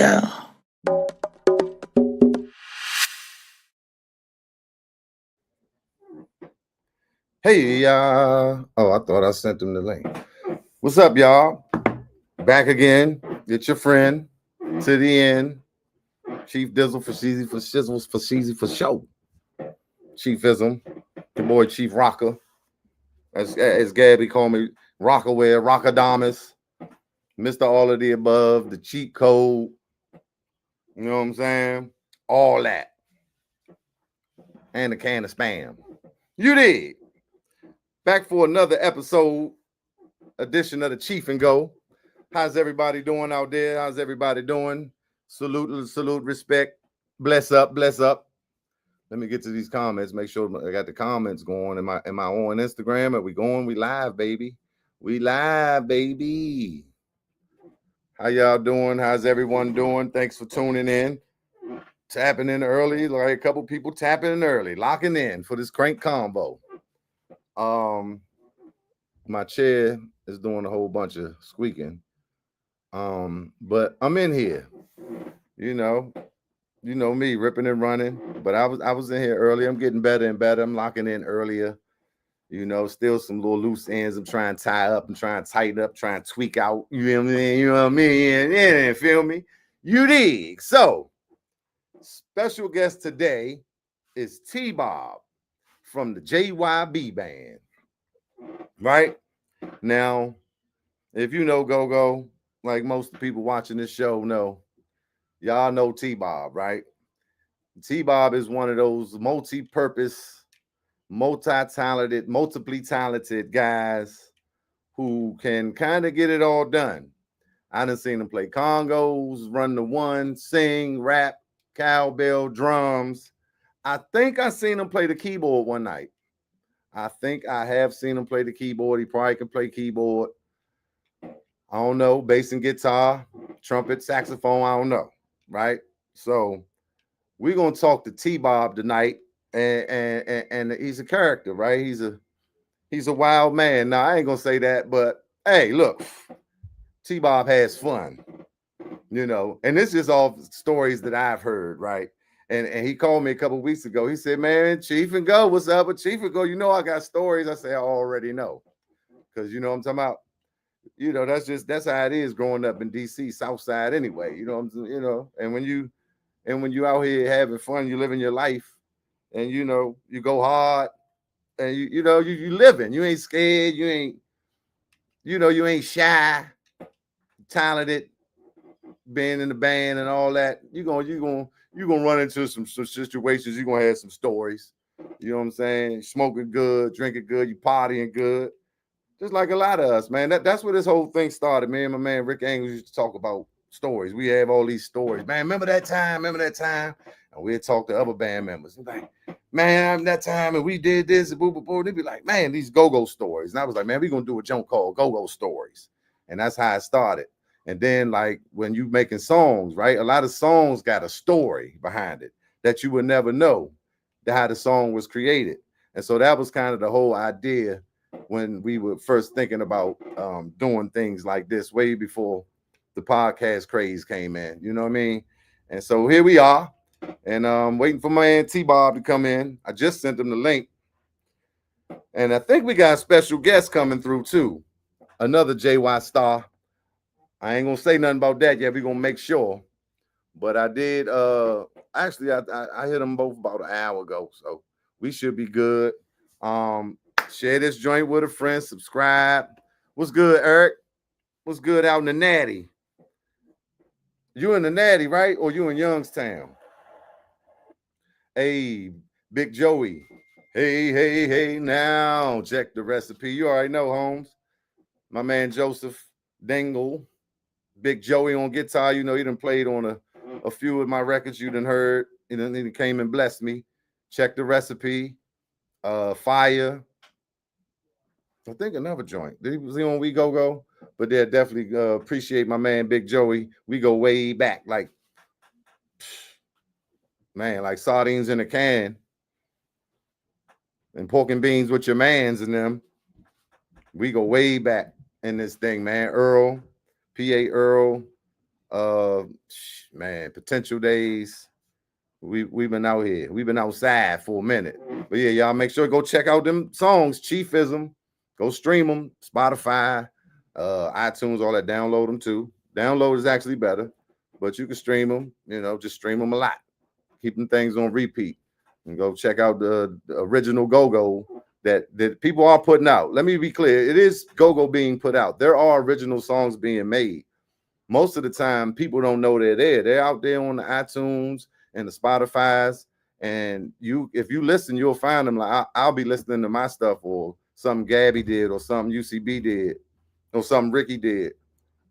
Go. Hey, y'all. Oh, I thought I sent them the link. What's up, y'all? Back again. Get your friend to the end. Chief Dizzle for Sheezy for Shizzles for Sheezy for show. Chiefism. Your boy Chief Rocker. As Gabby called me, Rockaware, Rockadamus, Mr. All of the Above, the cheat code. You know what I'm saying? All that. And a can of spam. You did. Back for another episode, edition of the Cheef and Go. How's everybody doing out there? How's everybody doing? Salute, respect. Bless up, bless up. Let me get to these comments. Make sure I got the comments going. Am I on Instagram? Are we going? We live, baby. We live, baby. How y'all doing? How's everyone doing? Thanks for tuning in. Tapping in early, like a couple people tapping in early, locking in for this crank combo. My chair is doing a whole bunch of squeaking. But I'm in here. You know me ripping and running. But I was in here early. I'm getting better and better. I'm locking in earlier. Still some little loose ends. I'm trying to tie up. I'm trying to tighten up, trying to tweak out. You know what I mean? You know what I mean? Yeah, feel me? You dig. So, special guest today is T-Bob from the J.A.B band. Right? Now, if you know Go-Go, like most people watching this show know, y'all know T-Bob, right? T-Bob is one of those multi-purpose, multi-talented, multiply talented guys who can kind of get it all done. I done seen him play congos, run the one, sing, rap, cowbell, drums. I think I seen him play the keyboard one night. I think I have seen him play the keyboard. He probably can play keyboard. I don't know, bass and guitar, trumpet, saxophone, I don't know, right? So we're gonna talk to T-Bob tonight, and he's a character, right? He's a wild man. Now I ain't gonna say that, but hey, look, T-Bob has fun, and this is all stories that I've heard, right? And he called me a couple weeks ago. He said, "Man, Cheef and Go, what's up with Cheef and Go? I got stories." I say, "I already know," because what I'm talking about. That's how it is growing up in DC, South Side anyway. And when you out here having fun, you living your life, and you go hard, and you living. You ain't scared. You ain't shy, talented, being in the band and all that. You gonna run into some situations. You're gonna have some stories. You know what I'm saying? Smoking good, drinking good, you partying good. Just like a lot of us, man. That's where this whole thing started. Me and my man Rick Angles used to talk about stories. We have all these stories. Man, remember that time? And we'd talk to other band members. Like, man, that time and we did this and boo, boo, boo. They'd be like, man, these go-go stories. And I was like, man, we're going to do a joint called Go-Go Stories. And that's how it started. And then, like, when you making songs, right? A lot of songs got a story behind it that you would never know how the song was created. And so that was kind of the whole idea when we were first thinking about doing things like this way before the podcast craze came in. You know what I mean? And so here we are. And waiting for my man T-Bob to come in. I just sent him the link. And I think we got a special guest coming through too. Another JY star. I ain't gonna say nothing about that yet. We're gonna make sure. But I did actually I hit them both about an hour ago. So we should be good. Share this joint with a friend. Subscribe. What's good, Eric? What's good out in the Natty? You in the Natty, right? Or you in Youngstown? Hey, Big Joey. Hey, now. Check the recipe. You already know, Holmes. My man Joseph Dingle. Big Joey on guitar. He done played on a few of my records you done heard. He came and blessed me. Check the recipe. Fire. I think another joint. Was he on We Go Go? But they definitely appreciate my man Big Joey. We go way back, like sardines in a can and pork and beans with your mans and them. We go way back in this thing, man. Earl, P.A. Earl, Uh, man, Potential Days. We've been out here. We've been outside for a minute. But yeah, y'all make sure to go check out them songs. Chiefism. Go stream them. Spotify, iTunes, all that. Download them too. Download is actually better, but you can stream them. Just stream them a lot. Keep them things on repeat. And go check out the original Go-Go that people are putting out. Let me be clear. It is Go-Go being put out. There are original songs being made. Most of the time, people don't know they're there. They're out there on the iTunes and the Spotify's. And if you listen, you'll find them. Like I'll be listening to my stuff, or something J.A.B did, or something UCB did, or something Ricky did,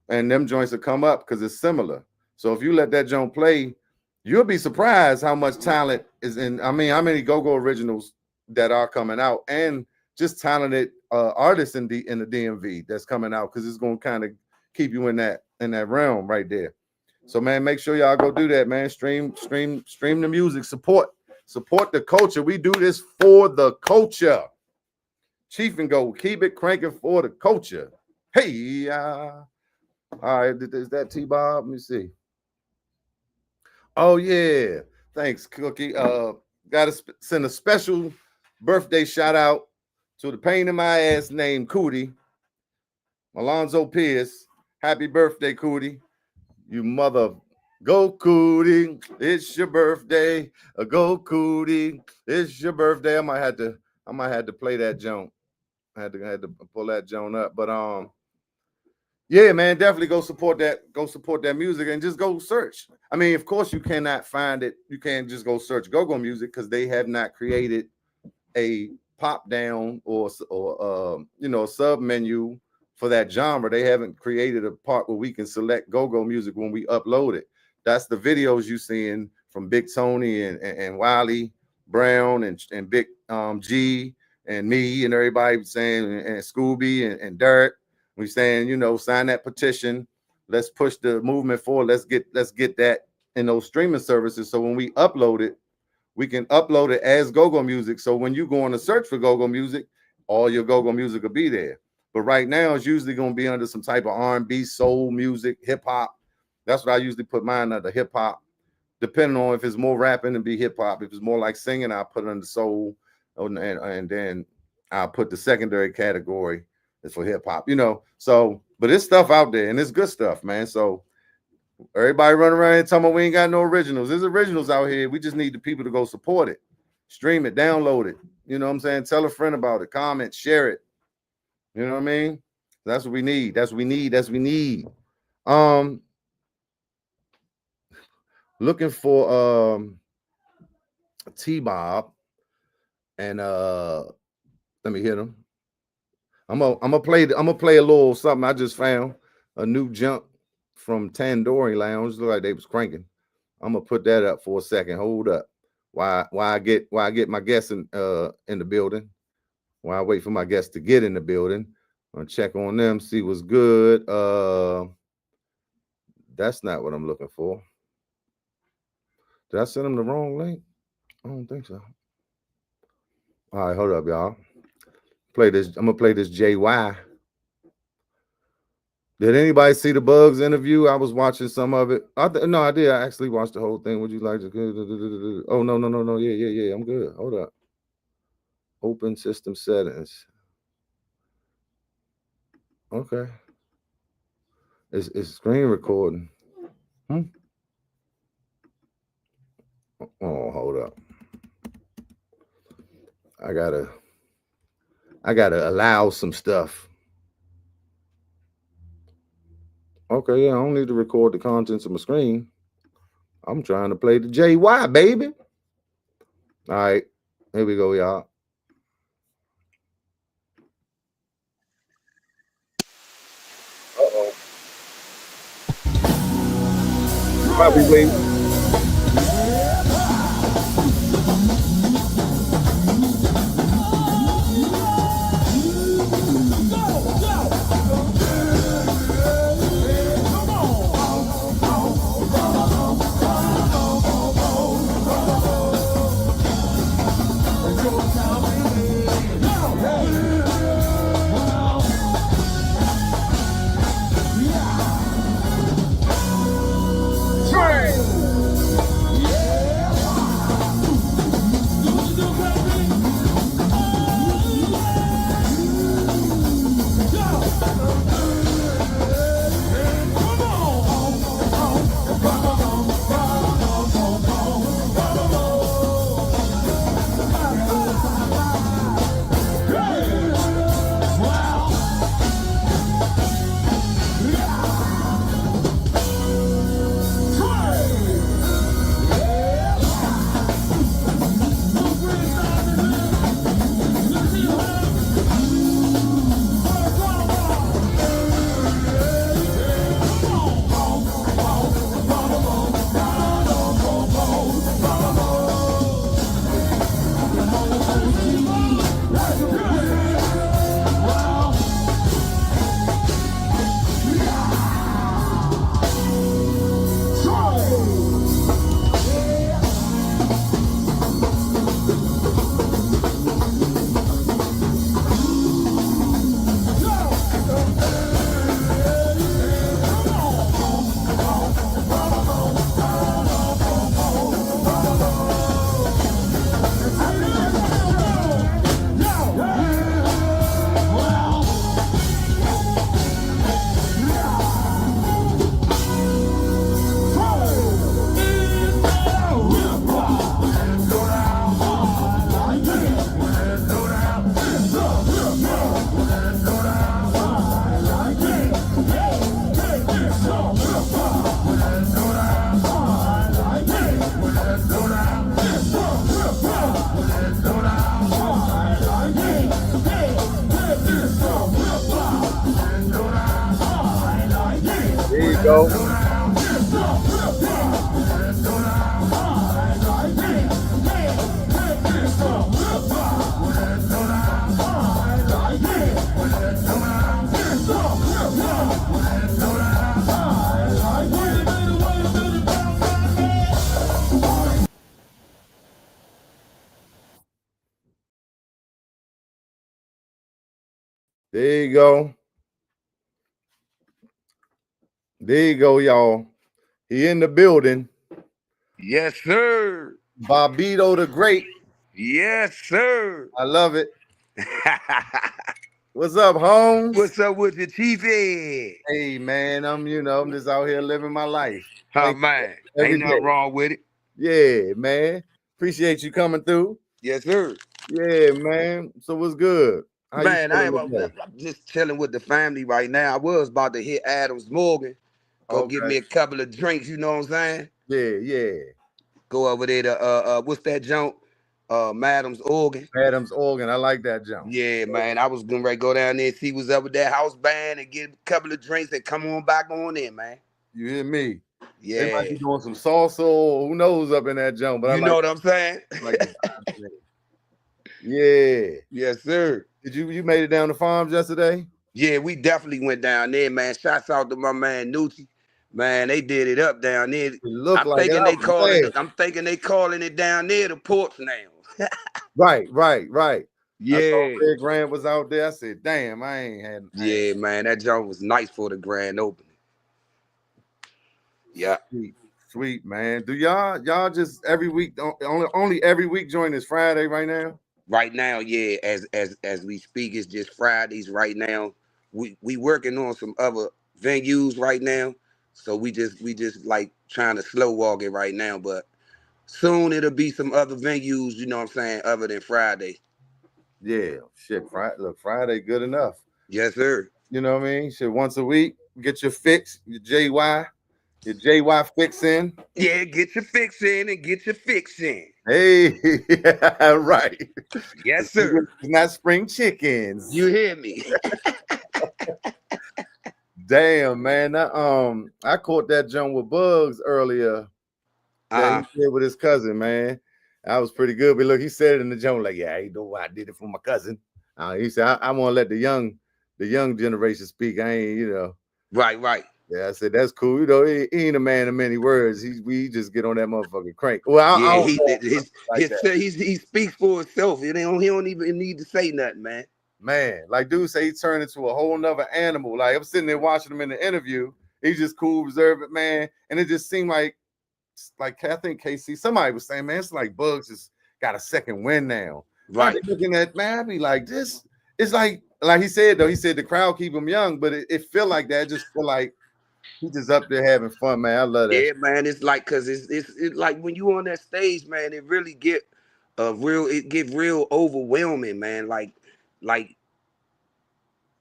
and them joints will come up because it's similar. So if you let that joint play, you'll be surprised how much talent is in. I mean, how many Go-Go originals that are coming out, and just talented artists in the DMV that's coming out, because it's gonna kind of keep you in that realm right there. So man, make sure y'all go do that, man. Stream the music, support the culture. We do this for the culture. Cheef and Go, keep it cranking for the culture. Hey, all right, is that T-Bob? Let me see. Oh yeah, thanks, Cookie. Gotta send a special birthday shout out to the pain in my ass named Cootie, Alonzo Pierce. Happy birthday, Cootie. You mother. Go Cootie, it's your birthday. Go Cootie, it's your birthday. I might have to play that joint. I had to pull that joint up. But yeah, man, definitely go support that. Go support that music and just go search. I mean, of course, you cannot find it. You can't just go search Go-Go music, because they have not created a pop down or a sub menu for that genre. They haven't created a part where we can select Go-Go music when we upload it. That's the videos you seeing from Big Tony and Wiley Brown and Big G and me and everybody saying, and Scooby and Derek. We saying, sign that petition. Let's push the movement forward. Let's get that in those streaming services. So when we upload it, we can upload it as Go-Go music. So when you go on to search for Go-Go music, all your Go-Go music will be there. But right now, it's usually going to be under some type of R&B, soul music, hip hop. That's what I usually put mine under, hip hop. Depending on if it's more rapping, and be hip hop. If it's more like singing, I'll put it under soul, and then I'll put the secondary category is for hip hop. So, but it's stuff out there, and it's good stuff, man. So everybody running around here talking about we ain't got no originals. There's originals out here. We just need the people to go support it, stream it, download it. You know what I'm saying? Tell a friend about it, comment, share it. You know what I mean? That's what we need. That's what we need. That's what we need. Looking for T-Bob, and let me hit him. I'm gonna play a little something I just found, a new jump from Tandoori Lounge. Look like they was cranking. I'm gonna put that up for a second. Hold up. Why I get my guests in the building. While I wait for my guests to get in the building. I'll check on them, see what's good. That's not what I'm looking for. Did I send them the wrong link? I don't think so. All right, hold up, y'all. Play this. I'm gonna play this J.Y. Did anybody see the Bugs interview? I was watching some of it. No, I did. I actually watched the whole thing. Would you like to? Oh, no. Yeah. I'm good. Hold up. Open system settings. Okay. It's screen recording. Oh, hold up. I gotta allow some stuff. Okay, yeah, I don't need to record the contents of my screen. I'm trying to play the J.Y, baby. All right, here we go, y'all. Uh-oh. Might be waiting. go. There you go. There you go, y'all. He in the building. Yes, sir. Bobito the Great. Yes, sir. I love it. What's up, Holmes? What's up with your Cheef and? Hey, man, I'm just out here living my life. Oh, Thank you man. every Ain't nothing day. wrong with it. Yeah, man. Appreciate you coming through. Yes, sir. Yeah, man. So what's good? How you Man, feeling today? I'm just chilling with the family right now. I was about to hit Adams Morgan, go get Okay. me a couple of drinks, you know what I'm saying? Yeah, yeah. Go over there to what's that junk? Madam's Organ. Adams Organ. I like that jump. Yeah, man. I was gonna go down there and see what's up with that house band and get a couple of drinks and come on back on in, man. You hear me? They might Yeah. be doing some salsa or who knows up in that jump, but I You know like what I'm saying? the vibes in it. Yeah. Yes, sir. Did you made it down the farms yesterday? Yeah, we definitely went down there, man. Shouts out to my man Nucci. Man, they did it up down there. It looked like it. I was I'm thinking they calling it down there the ports now. right. I saw Yeah. Red Grant was out there. I said, damn, I ain't Yeah, man. That joint was nice for the grand opening. Yeah. sweet, sweet, man. Do y'all just every week only every week join this Friday right now? Right now, yeah, as we speak, it's just Fridays right now. We working on some other venues right now. So we just like trying to slow walk it right now, but soon it'll be some other venues, you know what I'm saying, other than Friday. Yeah, shit. Friday, look, Friday good enough. Yes, sir. You know what I mean? Shit, once a week, get your fix, your JY fix in. Yeah, get your fix in and get your fix in. Hey, right. Yes, sir. It's not spring You chickens. hear me? Damn, man. I caught that jump with Bugs earlier that he Uh-huh. did with his cousin, man. I was pretty good. But look, he said it in the jump, like, yeah, you know why I did it for my cousin. He said, I want to let the young generation speak. I ain't, Right, right. Yeah, I said that's cool. He ain't a man of many words. We just get on that motherfucking crank. Well, I Yeah, don't know like that, he speaks for himself. He don't even need to say nothing, man. man. Like dude say he turned into a whole nother animal. Like I'm sitting there watching him in the interview. He's just cool, reserved, man. And it just seemed like I think KC, somebody was saying, man, it's like Bugs just got a second win now. I Right. be looking at man, I be like, this. It's like he said though. He said the crowd keep him young, but it feel like that. It just feel like he just up there having fun, man. I love that. Yeah, man. It's like cause it's like when you on that stage, man, it really get real overwhelming, man. Like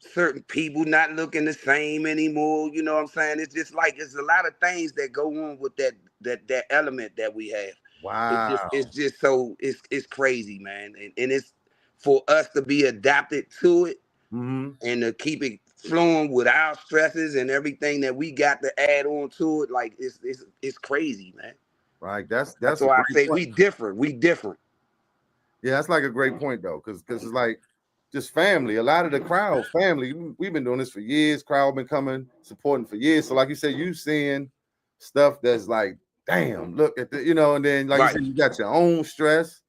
certain people not looking the same anymore. You know what I'm saying? It's just like it's a lot of things that go on with that element that we have. Wow. It's crazy, man. And it's for us to be adapted to it Mm-hmm. and to keep it flowing with our stresses and everything that we got to add on to it. Like it's crazy, man. Right. That's That's a why I great say point. we different. We different. Yeah, that's like a great point though, because it's like just family. A lot of the crowd, family. We've been doing this for years. Crowd been coming, supporting for years. So, like you said, you seeing stuff that's like, damn, look at the, and then like you Right. said, you got your own stress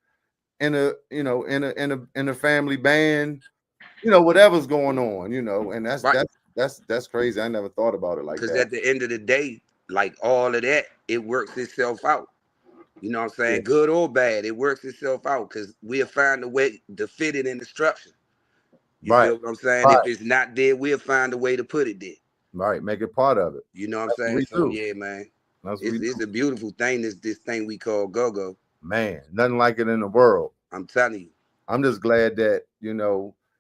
in a, in a family band, whatever's going on, and that's Right. that's that's crazy. I never thought about it like Because that. at the end of the day, like all of that, it works itself out. You know what I'm Yeah. saying? Good or bad, it works itself out because we'll find a way to fit it in the structure. You Right. feel what I'm saying? Right. If it's not there, we'll find a way to put it there. Right. Make it part of it. You know what I'm That's what saying? we So do. yeah, man. That's what we It's do. a beautiful thing, this thing we call go-go. Man, nothing like it in the world. I'm telling you. I'm just glad that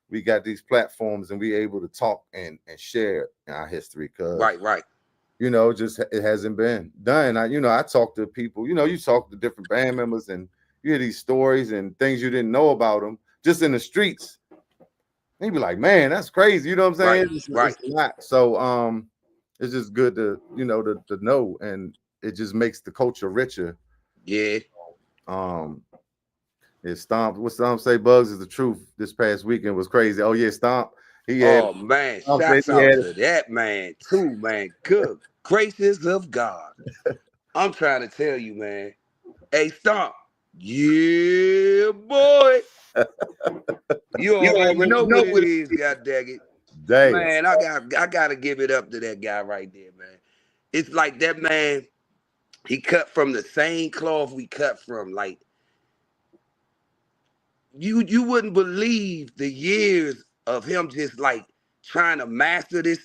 we got these platforms and we able to talk and share our history because Right, right. just it hasn't been done. I talk to people. You talk to different band members and you hear these stories and things you didn't know about them just in the streets. They be like, man, that's crazy. You know what I'm Right, saying? right. It's a lot. So it's just good to to know, and it just makes the culture richer. Yeah. Um, it Stomp. What Stomp say? Bugs is the truth. This past weekend was crazy. Oh yeah, Stomp. He had Oh man, Stomp said shouts he out had to that man too, man. Good gracious of God. I'm trying to tell you, man. Hey, Stomp. Yeah, boy. You you already already know know what it what is, it is. god dang it. Damn. Man, I gotta give it up to that guy right there, man. It's like that man, he cut from the same cloth we cut from. Like you wouldn't believe the years of him just like trying to master this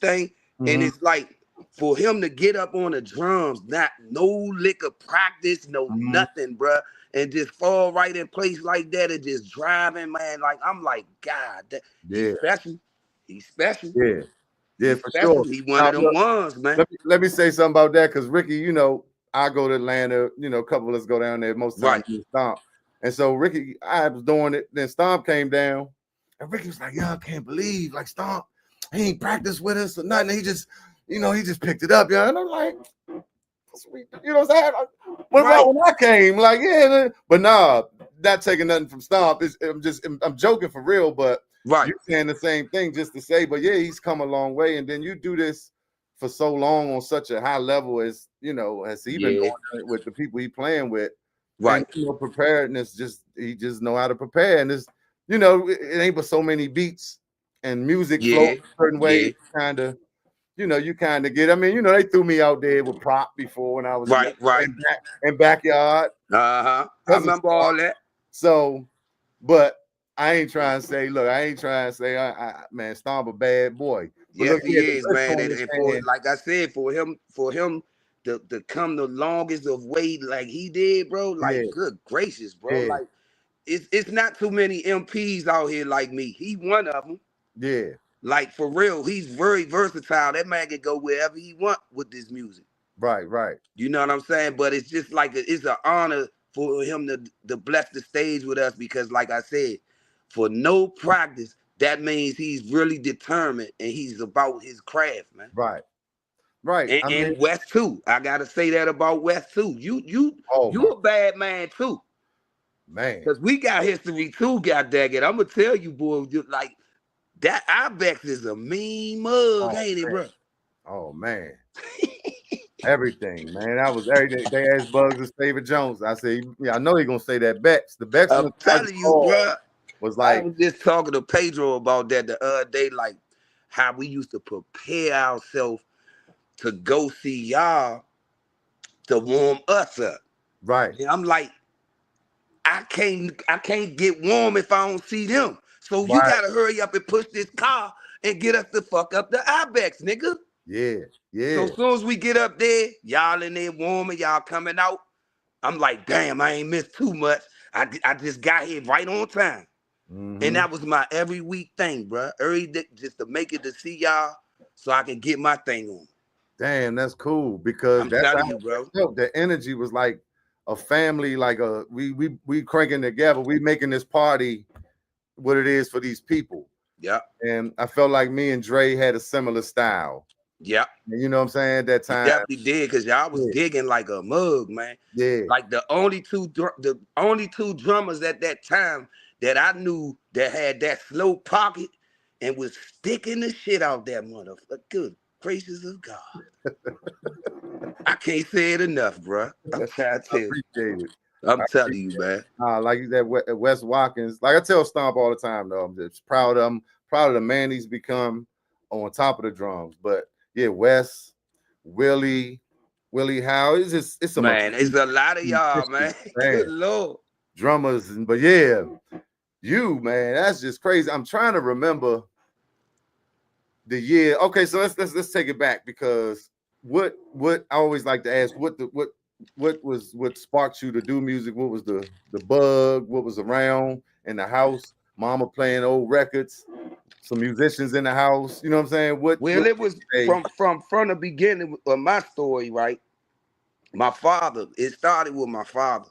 thing. And Hmm. it's like for him to get up on the drums, not no lick of practice, no Hmm. nothing, bruh, and just fall right in place like that and just driving, man. Like I'm like, God, he's Yeah, special. He's special. yeah, yeah, He's for special. sure. He one Now of them look, ones, man. let me say something about that because Ricky, I go to Atlanta. A couple of us go down there most times. Right, We Stomp, and so Ricky, I was doing it. Then Stomp came down, and Ricky was like, "Yeah, I can't believe like Stomp, he ain't practiced with us or nothing. He just, he just picked it up, yeah." And I'm like, sweet. You know what I'm saying? What about right, when I came? Like, yeah, but nah, not taking nothing from Stomp. I'm joking for real, but right. you're saying the same thing just to say, but yeah, he's come a long way. And then you do this for so long on such a high level as he been Yeah, doing it with the people he playing with. And right. preparedness, he just know how to prepare. And it ain't but so many beats and music flow Yeah, a certain way, yeah. kind of you kind of get. I mean, they threw me out there with prop before when I was Right, right. in backyard Uh-huh. I because of remember stuff. all that. So, but I ain't trying to say. Look, I ain't trying to say, man, Stomp a bad boy. But Yes, look here, he the is, good man. point And is for saying, like I said, for him to come the longest of way like he did, bro. yeah, Like, good gracious, bro. yeah, Like, it's not too many MPs out here like me. He one of them. yeah, Like for real, he's very versatile. That man can go wherever he want with this music. right, right, You know what I'm saying? But it's just like it's an honor for him to bless the stage with us because, like I said, for no practice, that means he's really determined and he's about his craft, man. right, right. And, I mean, and West too. I gotta say that about West too. oh You my a bad man too. man, Cause we got history too, god dang it. I'ma tell you, boy, like that Ibex is a mean mug, oh ain't it, man, bro? oh man. Everything, man. That was everything. They asked Bugs his favorite Jones. I said, yeah, I know he gonna say that Bex. The Bex I'm nostalgia telling you, call bro. was I like, was just talking to Pedro about that the other day, like how we used to prepare ourselves to go see y'all to warm us up. right, And I'm like, I can't get warm if I don't see them. So you right, gotta hurry up and push this car and get us the fuck up the Ibex, nigga. yeah, So yeah. as soon as we get up there, y'all in there warming, y'all coming out. I'm like, damn, I ain't missed too much. I just got here right on time. And Mm-hmm. that was my every week thing, bro. Every day just to make it to see y'all so I can get my thing on. Damn, that's cool because I'm that's how telling you, I bro. felt. The energy was like a family, like we cranking together. We making this party what it is for these people. Yep. And I felt like me and Dre had a similar style. Yep. And you know what I'm saying? That We time. definitely did because y'all was Yeah, digging like a mug, man. yeah, Like the only two drummers at that time that I knew that had that slow pocket and was sticking the shit out that motherfucker. Good gracious of God. I can't say it enough, bro. I'm trying to I tell you. appreciate it. I'm I telling you, appreciate man. it. Like you said, Wes Watkins. Like I tell Stomp all the time, though. I'm just proud of him, proud of the man he's become on top of the drums. But yeah, Wes, Willie, Willie Howe. It's some Man, it's a lot of y'all, musicians, man. Good man, Lord. drummers, but yeah, you man, that's just crazy. I'm trying to remember the year. Okay, so let's take it back because what I always like to ask what sparked you to do music? What was the bug? What was around in the house? Mama playing old records, some musicians in the house. You know what I'm saying? What Well, it was say? from the beginning of my story, right? My father, it started with my father.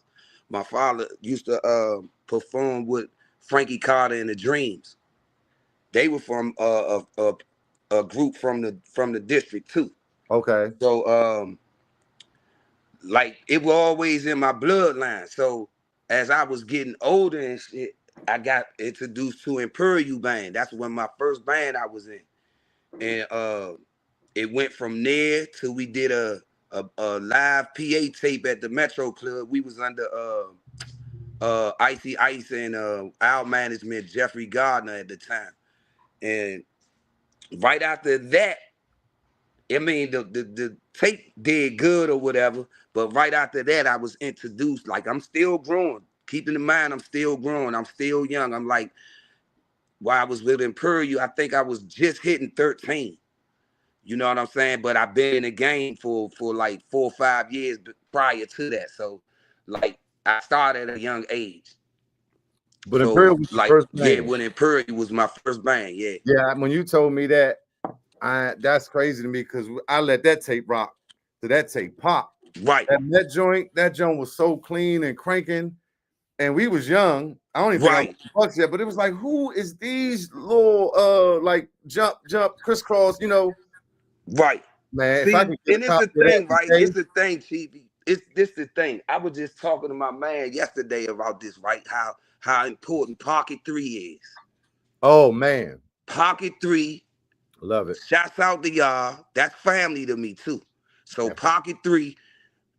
My father used to perform with Frankie Carter and the Dreams. They were from a group from the district too. Okay. So like it was always in my bloodline. So as I was getting older and shit, I got introduced to Imperial Band. That's when my first band I was in. And it went from there till we did a live PA tape at the Metro Club. We was under Icy Ice and our management, Jeffrey Gardner at the time. And right after that, I mean, the tape did good or whatever, but right after that, I was introduced. Like, I'm still growing. Keeping in mind, I'm still growing. I'm still young. I'm like, while I was with Imperial, I think I was just hitting 13. You know what I'm saying? But I've been in the game for like 4 or 5 years prior to that. So, like, I started at a young age. But So, Imperial was your like, first yeah, band. when Imperial was my first band, yeah. Yeah, when you told me that, I that's crazy to me because I let that tape rock to that tape pop. Right, That joint was so clean and cranking, and we was young. I don't even think I was right, bucks yet, but it was like, who is these little like jump crisscross? right. Man, if I See, could get and a it's copy the of that thing, right? today, It's the thing, Chief. It's this the thing. I was just talking to my man yesterday about this, right? How important Pocket 3 is. oh man, Pocket 3, love it. shouts out to y'all. That's family to me too. So Pocket 3,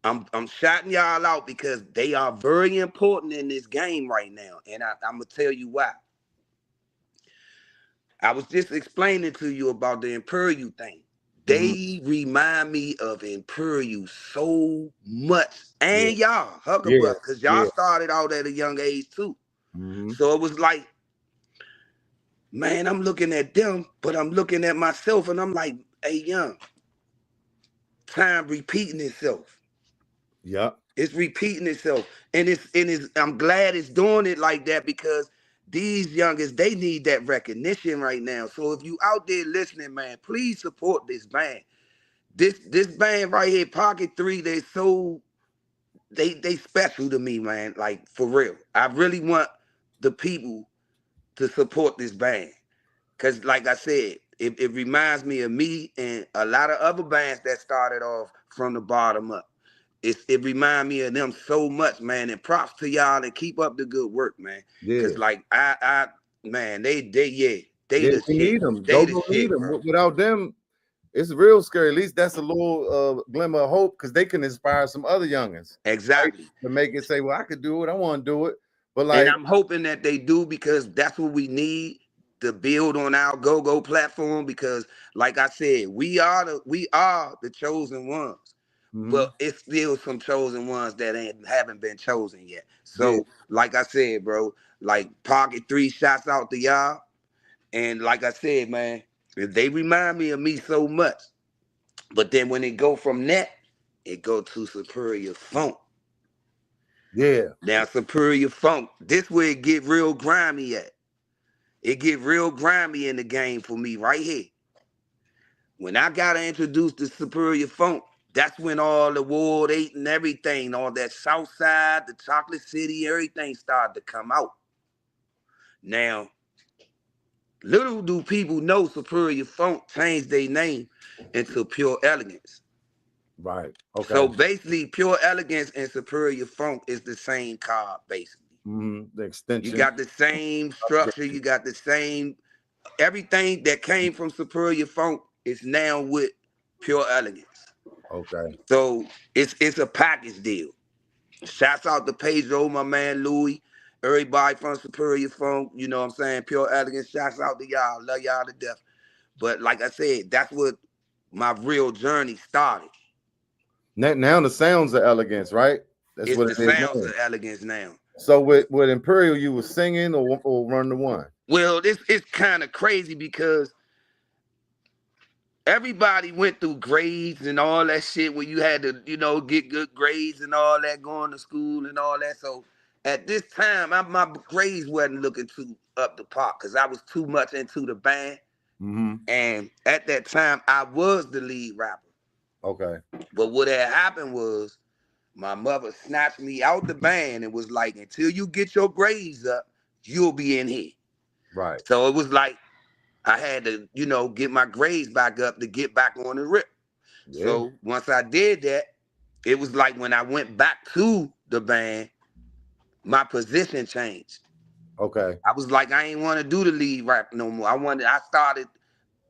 I'm shouting y'all out because they are very important in this game right now. And I'm gonna tell you why. I was just explaining to you about the Imperial thing. Mm-hmm. They remind me of Imperial so much. Yeah, And y'all, yeah, Hucklebuck, because y'all yeah. started out at a young age too. Mm-hmm. So it was like, man, I'm looking at them, but I'm looking at myself and I'm like, hey, young, time repeating itself. Yep. It's repeating itself. And it's I'm glad it's doing it like that because these youngest, they need that recognition right now. So if you out there listening, man, please support this band. This band right here, Pocket 3, they special to me, man. Like for real. I really want the people to support this band. Cause like I said, it reminds me of me and a lot of other bands that started off from the bottom up. It remind me of them so much, man. And props to y'all and keep up the good work, man. Yeah, Cause like I man, they yeah, they yeah. the We shit. need them. They Go the go need shit, them. bro. Without them, it's real scary. At least that's a little glimmer of hope because they can inspire some other youngins, right? Exactly. To make it say, "Well, I could do it. I want to do it." But And like, I'm hoping that they do because that's what we need to build on our go-go platform. Because, like I said, we are the chosen ones, mhm, but it's still some chosen ones that haven't been chosen yet. yeah, So, like I said, bro, like Pocket 3, shouts out to y'all. And like I said, man, they remind me of me so much. But then when it go from that, it go to Superior Funk. yeah, Now Superior Funk, this where it get real grimy at. It get real grimy in the game for me right here. When I got introduced to Superior Funk, that's when all the Ward 8 and everything, all that South Side, the Chocolate City, everything started to come out. Now, little do people know Superior Funk changed their name into Pure Elegance. right, okay. So basically, Pure Elegance and Superior Funk is the same car, basically. The You extension. got the same structure, you got the same everything that came from Superior Funk is now with Pure Elegance. Okay, So it's a package deal. Shouts out to Pedro, my man Louis, everybody from Superior Funk, you know what I'm saying? Pure Elegance, shouts out to y'all. Love y'all to death. But like I said, that's what my real journey started. now the sounds of elegance, right? That's It's what the it is sounds now. of elegance now. So with Imperial, you was singing or run the one. Well, this it's kind of crazy because everybody went through grades and all that shit where you had to, get good grades and all that, going to school and all that. So at this time, my grades wasn't looking too up the park because I was too much into the band. Mm-hmm. And at that time, I was the lead rapper. Okay, But what had happened was my mother snatched me out the band and was like, until you get your grades up, you'll be in here. right. So it was like, I had to, get my grades back up to get back on the rip. Yeah. So once I did that, it was like when I went back to the band, my position changed. Okay. I was like, I ain't want to do the lead rap no more. I started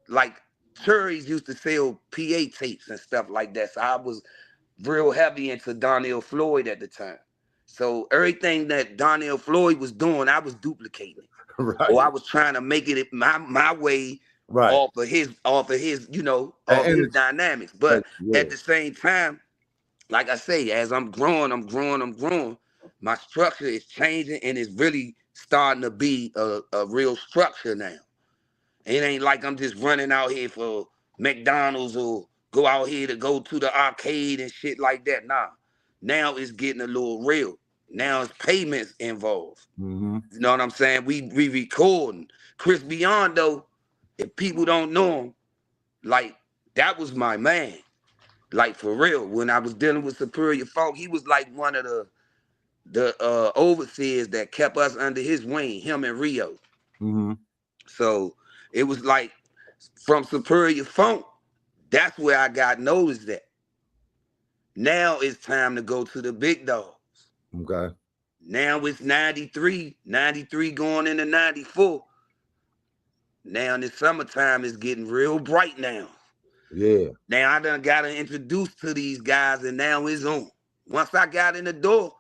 like Cherries used to sell PA tapes and stuff like that. So I was real heavy into Donnell Floyd at the time. So everything that Donnell Floyd was doing, I was duplicating it. Or I Right. was trying to make it my way Right. off of his, And, off and his it's dynamics. But yeah. at the same time, like I say, as I'm growing, I'm growing, I'm growing. My structure is changing and it's really starting to be a real structure now. It ain't like I'm just running out here for McDonald's or go out here to go to the arcade and shit like that. Nah. Now it's getting a little real. Now it's payments involved. Mm-hmm. You know what I'm saying? We recording. Chris Beyond though, if people don't know him, like that was my man. Like for real. When I was dealing with Superior Folk, he was like one of the overseers that kept us under his wing, him and Rio. Mm-hmm. So it was like from Superior Funk, that's where I got noticed at. Now it's time to go to the big dog. Okay. Now it's 93, 93 going into 94. Now in the summertime it's getting real bright now. Yeah. Now I done got introduced to these guys and now it's on. Once I got in the door,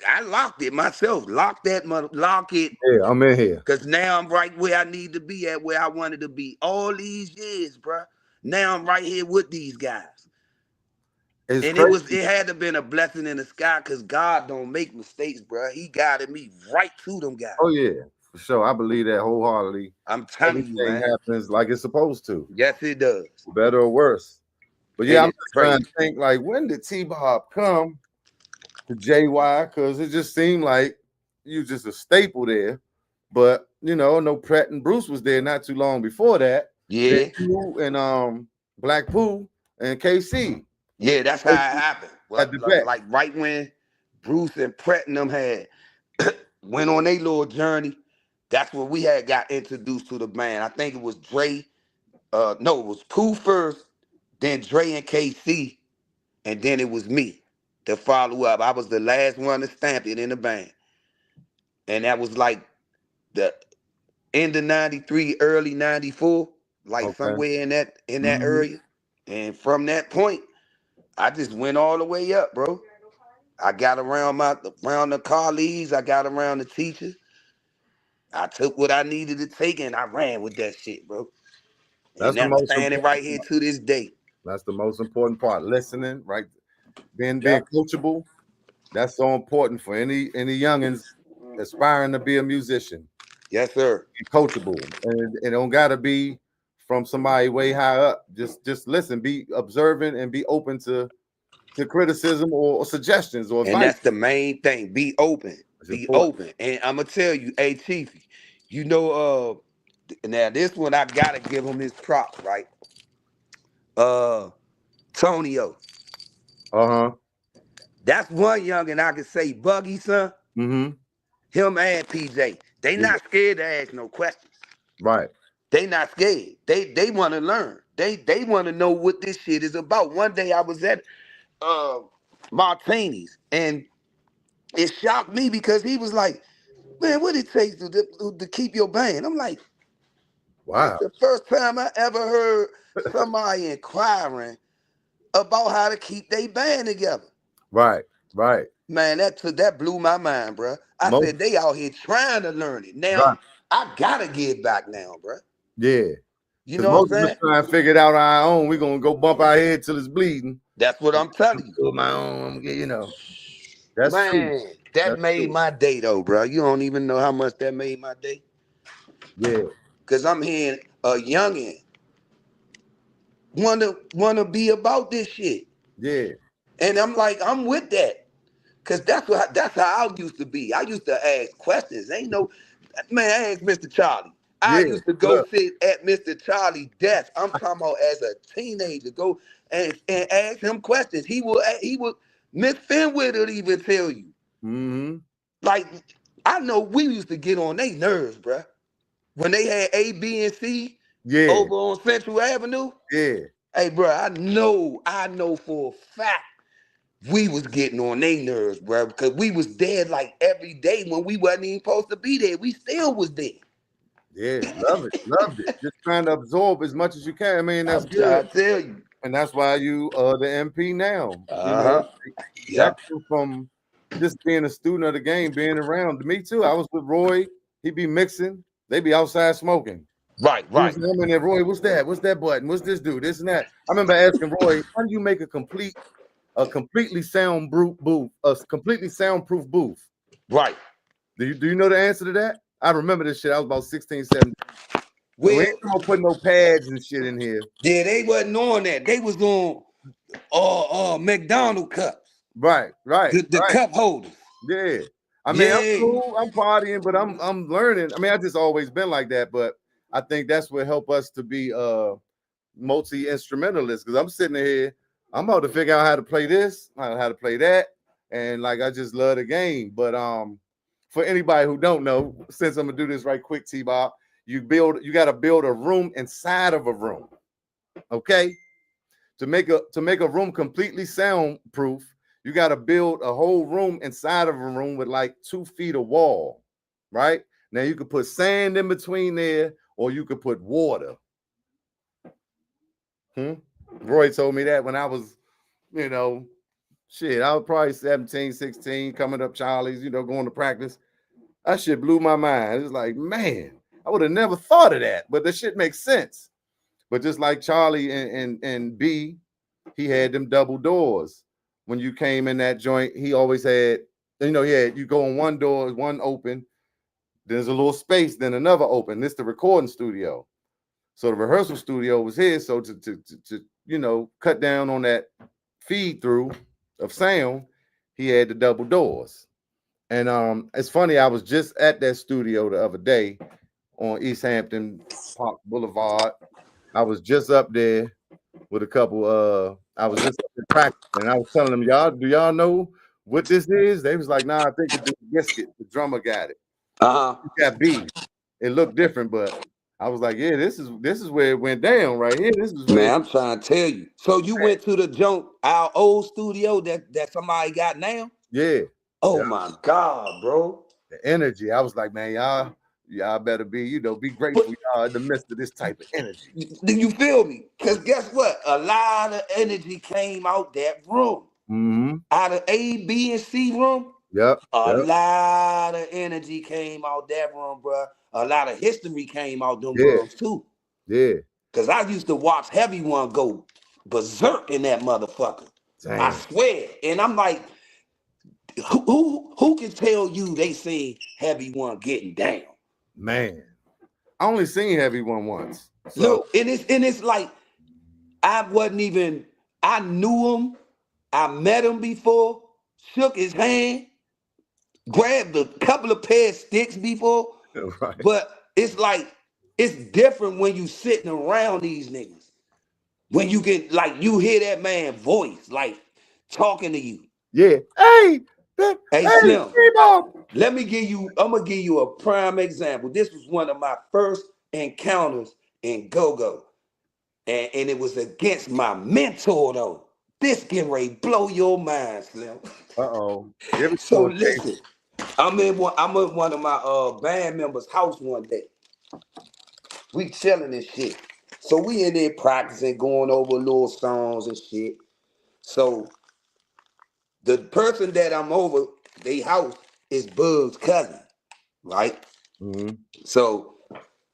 I locked it myself. Lock it. Yeah. I'm in here. Cause now I'm right where I need to be at, where I wanted to be all these years, bruh. Now I'm right here with these guys. It's And crazy. it had to been a blessing in the sky because God don't make mistakes, bruh. He guided me right to them guys. Oh yeah, for sure. I believe that wholeheartedly. I'm telling you, Everything man. happens like it's supposed to, Yes, it does. for better or worse. But yeah, And I'm it's just trying crazy. to think like when did T-Bob come to JY? Because it just seemed like you just a staple there. But no Pratt and Bruce was there not too long before that. Then Yeah. you and Black Pooh and KC Yeah, that's how it happened. at Well, the back. like right when Bruce and Pratt and them had went on their little journey, that's when we had got introduced to the band. I think it was Dre. No, it was Pooh first, then Dre and KC, and then it was me to follow up. I was the last one to stamp it in the band. And that was like the end of 93, early 94, like Okay. somewhere in that Hmm. area. And from that point, I just went all the way up, bro. I got around the colleagues, I got around the teachers. I took what I needed to take and I ran with that shit, bro. That's And the I'm most standing right important here part. to this day. That's the most important part. Listening, right? Being Yep. coachable. That's so important for any youngins aspiring to be a musician. Yes, sir. Be coachable, and it don't gotta be from somebody way high up. Just listen, be observant, and be open to criticism or suggestions or And advice. that's the main thing. Be open. It's Be important. open. And I'm gonna tell you, hey Chiefy, you know, now this one I gotta give him his props, right? Uh Tonio. Uh huh. That's one young and I can say Buggy, son. Mm-hmm. Him and PJ. They Yeah. not scared to ask no questions. Right. They not scared. They want to learn. They want to know what this shit is about. One day I was at uh Martini's and it shocked me because he was like, man, what it takes to keep your band? I'm like, that's Wow. the first time I ever heard somebody inquiring about how to keep their band together. Right. Right. Man, that blew my mind, bro. I Most said they out here trying to learn it. Now right. I gotta get back now, bro. Yeah. You Because know what most I'm of us saying? trying to figure it out on our own. We're gonna go bump our head till it's bleeding. That's what I'm telling you. Do my own. That's true. Man, that That's made true. my day though, bro. You don't even know how much that made my day. Yeah. Cause I'm hearing a youngin wanna be about this shit. Yeah. And I'm like, I'm with that. Cause that's how I used to be. I used to ask questions. Ain't no man, I asked Mr. Charlie. I Yeah. used to go Look. sit at Mr. Charlie's desk. I'm talking about as a teenager, go and ask him questions. He would Miss Fenwick would even tell you. Mm-hmm. Like, I know we used to get on their nerves, bruh. when they had A, B, and C Yeah, over on Central Avenue. yeah, Hey, bro, I know for a fact we was getting on their nerves, bro, because we was there like every day when we wasn't even supposed to be there. We still was there. yeah. Love it, loved it. Just trying to absorb as much as you can. I mean, that's I'm good, trying to tell you. and that's why you the MP now. You Uh know, huh. that Yep. came from just being a student of the game, being around. Me too. I was with Roy. He be mixing. They be outside smoking. Right. You know what Right. I'm saying? I'm in there, Roy, what's that? What's that button? What's this do? This and that. I remember asking Roy, how do you make a completely completely soundproof booth? Right. Do you know the answer to that? I remember this shit. I was about 16, 17. And we ain't Well, gonna put no pads and shit in here. yeah, they wasn't on that. They was on McDonald cups, Right, right, the right. cup holders. Yeah. I mean, I'm Yeah. cool. I'm partying, but I'm learning. I mean, I just always been like that, but I think that's what helped us to be multi instrumentalists. Because I'm sitting here, I'm about to figure out how to play this, how to play that, and like I just love the game. But for anybody who don't know, since I'm gonna do this right quick, T-Bob, you got to build a room inside of a room. Okay, to make a room completely soundproof, you got to build a whole room inside of a room with like 2 feet of wall, right? Now you could put sand in between there, or you could put water. Hmm? Roy told me that when I was, you know, shit, I was probably 17, 16, coming up Charlie's, going to practice. That shit blew my mind. It's like, man, I would have never thought of that, but the shit makes sense. But just like Charlie and B, he had them double doors. When you came in that joint, he always had, you go in one door, one open, there's a little space, then another open. This the recording studio. So the rehearsal studio was here. So to cut down on that feed through of sound, he had the double doors. And it's funny, I was just at that studio the other day on East Hampton Park Boulevard. I was just up there with a couple. I was just up in practice, and I was telling them, y'all, do y'all know what this is? They was like, nah, I think the dude Biscuit, the drummer, got it. Uh He huh. got B. It looked different, but I was like, yeah, this is where it went down right here. This is where, Man, I'm trying to tell you. So you went to the junk, our old studio that somebody got now? yeah, Oh yeah, my God, bro. the energy. I was like, man, y'all better be, be But grateful y'all in the midst of this type of energy. do you feel me? Because guess what? A lot of energy came out that room. Mm-hmm. Out of A, B, and C room, Yep, a yep, lot of energy came out that room, bro. A lot of history came out them yeah, rooms too. yeah. Cause I used to watch Heavy One go berserk in that motherfucker. I Damn, swear. And I'm like, who can tell you they seen Heavy One getting down? man. I only seen Heavy One once. So Look, and it's like I wasn't even I knew him, I met him before, shook his hand, grabbed a couple of pair of sticks before, right. but it's like it's different when you sitting around these niggas. When you get like you hear that man voice like talking to you. Yeah. Hey Hey, Slim, T-Bone. I'm gonna give you a prime example. This was one of my first encounters in go-go. And it was against my mentor though. This getting ready to blow your mind, Slim. Uh-oh. Give it So to us, listen, I'm in one of my band members' house one day. We chilling and shit. So we in there practicing, going over little songs and shit. So the person that I'm over, they house is Bug's cousin, right? baby. So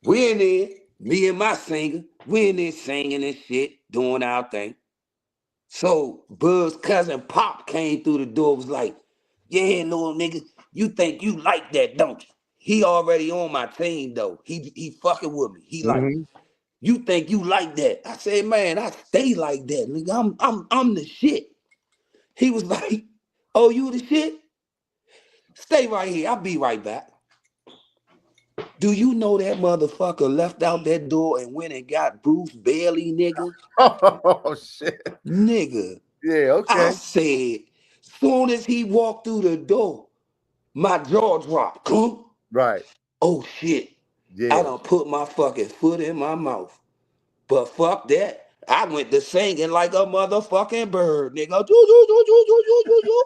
we in there, me and my singer, we in there singing and shit, doing our thing. So Bug's cousin Pop came through the door, was like, yeah, little nigga, you think you like that, don't you? He already on my team though. He fucking with me. He like, Mm-hmm. you think you like that? I said, man, I stay like that, nigga. I'm the shit. He was like, oh, you the shit? Stay right here. I'll be right back. Do you know that motherfucker left out that door and went and got Bruce Bailey, nigga? Oh shit. Nigga. Yeah, I okay. said, soon as he walked through the door, my jaw dropped. Huh? Right. Oh shit. I Yeah. done put my fucking foot in my mouth. But fuck that. I went to singing like a motherfucking bird, nigga. Doo, doo, doo, doo, doo, doo, doo, doo.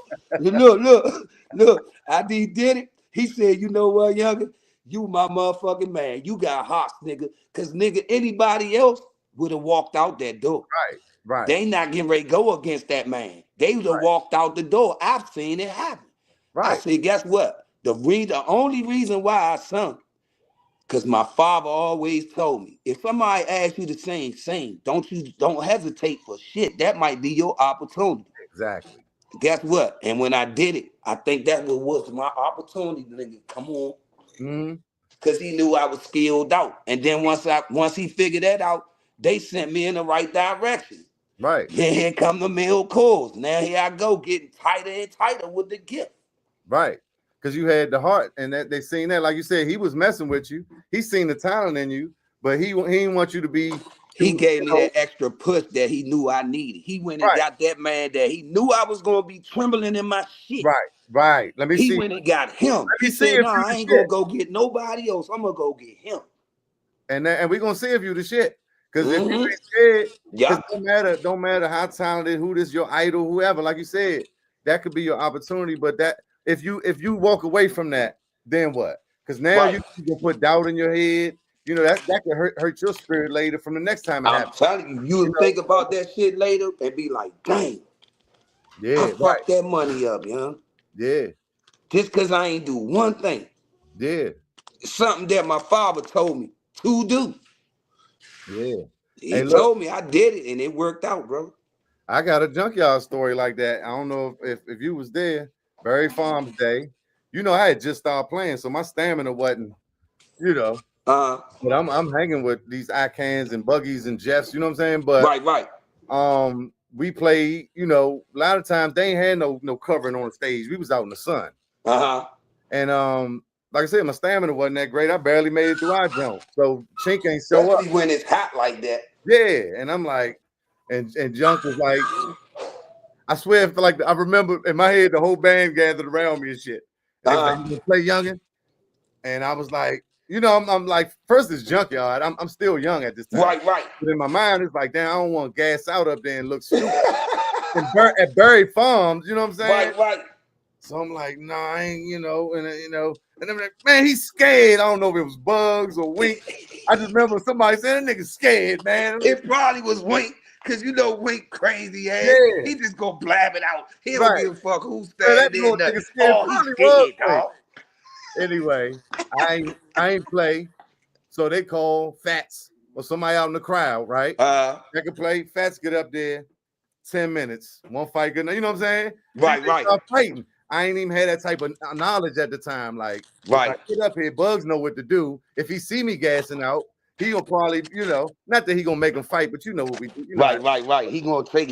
Look. I did it. He said, you know what, younger? You my motherfucking man. You got hots, nigga. Cause nigga, anybody else would have walked out that door. Right. Right. They not getting ready to go against that man. They would have walked out the door. I've seen it happen. I Right. said, guess what? The only reason why I sung, because my father always told me, if somebody asks you to sing, sing. Don't hesitate for shit. That might be your opportunity. Exactly. Guess what? And when I did it, I think that was my opportunity, nigga. Come on. Mm-hmm. Cause he knew I was skilled out. And then once he figured that out, they sent me in the right direction. Right. Yeah, here come the male calls. Now here I go, getting tighter and tighter with the gift. Right. Because you had the heart, and that they seen that. Like you said, he was messing with you. He seen the talent in you, but he didn't want you to be too, He gave me that extra push that he knew I needed. He went and right, got that man that he knew I was gonna be trembling in my shit. right, right. Let me He see. went and got him. Let me He see said, if "Nah, you I the ain't shit. gonna go get nobody else. I'm gonna go get him." And we're gonna see if you the shit. Because if you Mm-hmm. ain't scared, because Yup. don't matter how talented, who this your idol, whoever, like you said, that could be your opportunity. But that if you walk away from that, then what? Because now Right. you can put doubt in your head. You know that could hurt your spirit later from the next time it I'm happens. telling you, You you'll know, think about that shit later and be like, "Dang, I yeah, right, fucked that money up, young. yeah, Just cause I ain't do one thing. yeah, Something that my father told me to do. yeah. He Hey, look, told me I did it and it worked out, bro." I got a junkyard story like that. I don't know if you was there, Berry Farms Day. You know, I had just started playing, so my stamina wasn't, you know. Uh, But I'm hanging with these Icans and Buggies and Jeffs, you know what I'm saying? But right. we played, you know, a lot of times they ain't had no covering on the stage. We was out in the sun. Uh-huh. And like I said, my stamina wasn't that great. I barely made it through our jump. So Chink ain't show up. Especially when it's hot like that. Yeah. And I'm like, and Junk was like, I swear, for like I remember in my head the whole band gathered around me and shit. And they was like, "You Uh-huh. gonna play youngin?" And I was like, you know, I'm like, first it's junkyard. I'm still young at this time. Right. But in my mind, it's like, damn, I don't want to gas out up there and look stupid. And at Berry Farms, you know what I'm saying? right. So I'm like, nah, I ain't, and I'm like, man, he's scared. I don't know if it was bugs or wink. I just remember somebody saying that nigga scared, man. It probably was Wink, cause you know Wink crazy ass. Yeah, He just gonna blab it out. He don't right. give a fuck who's So that standing there. little Nothing. nigga scared Oh, he's probably was scared, wink. dog. Anyway, I ain't play. So they call Fats or somebody out in the crowd, right? That can play. Fats get up there, 10 minutes, one fight good. You know what I'm saying? Then they Right. start fighting. I ain't even had that type of knowledge at the time. Like, if I Right. get up here, Bugs know what to do. If he see me gassing out, he'll probably, not that he gonna make him fight, but you know what we do. You know how Right. He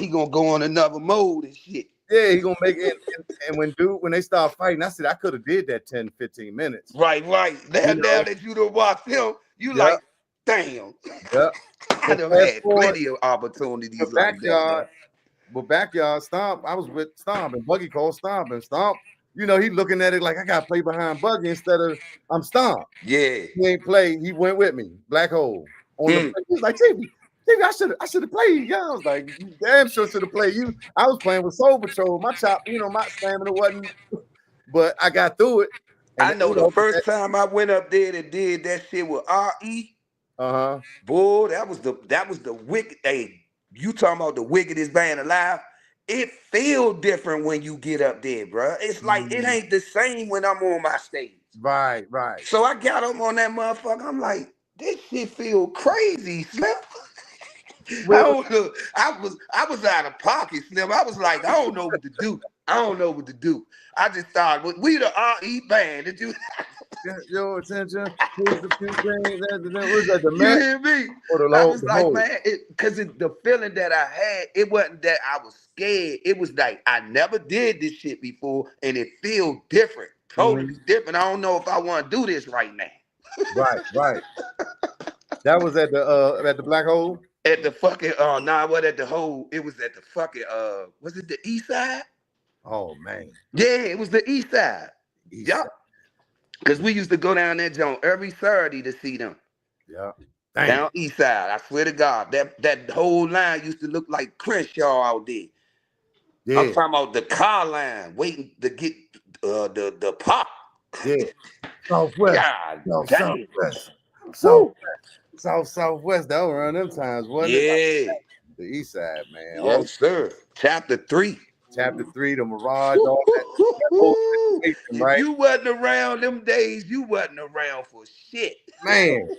gonna go on another mode and shit. yeah, he gonna make it. And when they start fighting, I said I could have did that 10, 15 minutes. Right. You Now know, that you done watched him, you yeah, like, damn. yeah. I But done fast had forward, plenty of the opportunities like that, backyard. man. But backyard Stomp, I was with Stomp and Buggy called Stomp and Stomp. He looking at it like I gotta play behind Buggy instead of I'm Stomp. Yeah. He ain't play. He went with me. Black hole on the. Mm. Play. He was like, TV, I should have played. Yeah, I was like, you damn sure should have played you. I was playing with Soul Patrol. My chop, my stamina wasn't, but I got through it. I And know the first time I went up there and did that shit with RE, uh-huh. boy, that was the wicked. Hey, you talking about the wickedest band alive? It feel different when you get up there, bro. It's like it Mm, ain't the same when I'm on my stage. right, right. So I got up on that motherfucker. I'm like, this shit feel crazy, Slim. I Well, don't know. I was out of pocket, Slim. I was like, I don't know what to do. I don't know what to do. I just thought, we the RE band. Did you get your attention. Here's the few things. Was that the you Met hear me? or the I whole? was The like, whole. man, because the feeling that I had, it wasn't that I was scared. It was like I never did this shit before, and it feels different, totally Mhm. different. I don't know if I want to do this right now. Right, right. That was at the black hole. At the fucking what at the whole? It was at the fucking was it the east side? Oh man, Yeah, it was the east side. East Yup. Side. Cause we used to go down that joint every Saturday to see them. Yeah. Damn. Down east side. I swear to God. That whole line used to look like Crenshaw out there. I'm Yeah. talking about the car line waiting to get the pop. Yeah. Southwest. God South damn. Southwest. South Woo. Southwest. That was around them times, wasn't it? Like Yeah. the east side, man. All Yes, sir. Chapter 3. chapter 3, the Mirage, all that whole situation, If right? you wasn't around them days, you wasn't around for shit. Man,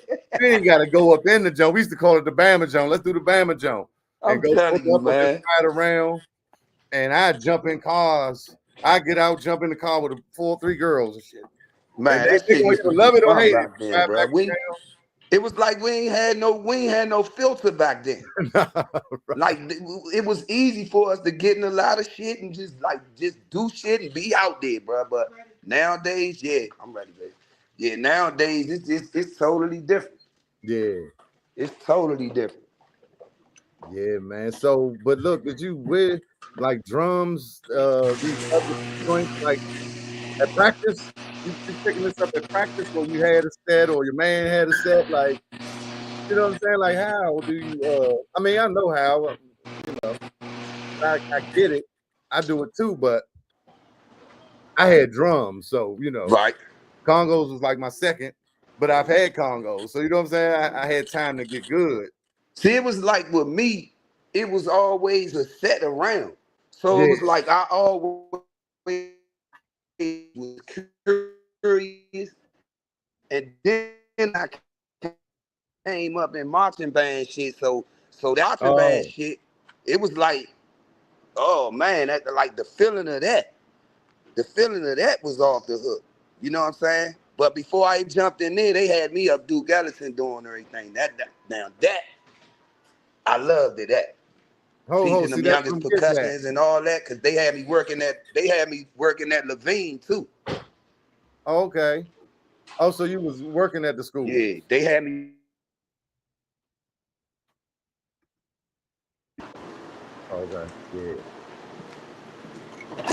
you ain't got to go up in the joint. We used to call it the Bama joint. Let's do the Bama joint and I'm go telling you, up and man. ride around. And I jump in cars. I get out, jump in the car with three girls and shit. And Man, that they shit gonna used to either be love it or fun hate it. back then, Drive bro. back It was like we ain't had no filter back then. around. Right. Like it was easy for us to get in a lot of shit and just do shit and be out there, bro. But nowadays, yeah, I'm ready, baby. Yeah, nowadays it's totally different. Yeah, It's totally different. yeah, man. So, but look, did you with like drums, these other joints like at practice? You picking this up at practice, or you had a set, or your man had a set, like you know what I'm saying? Like, how do you? I mean, I know how. You know, I get it. I do it too, but I had drums, so you know, Right. congos was like my second. But I've had congos, so you know what I'm saying. I had time to get good. See, it was like with me, it was always a set around. So it Yeah. was like I always was curious, and then I came up in marching band shit. So the marching band Oh, shit, it was like, oh man, that like the feeling of that was off the hook. You know what I'm saying? But before I even jumped in there, they had me up Duke Ellison doing everything. Now that I loved it. That ho. teaching See, them that's what youngest I'm getting at. percussionists and all that, cause they had me working at Levine too. Oh, okay. Oh, so you was working at the school. Yeah, they had me working at Levine too. Okay. Yeah.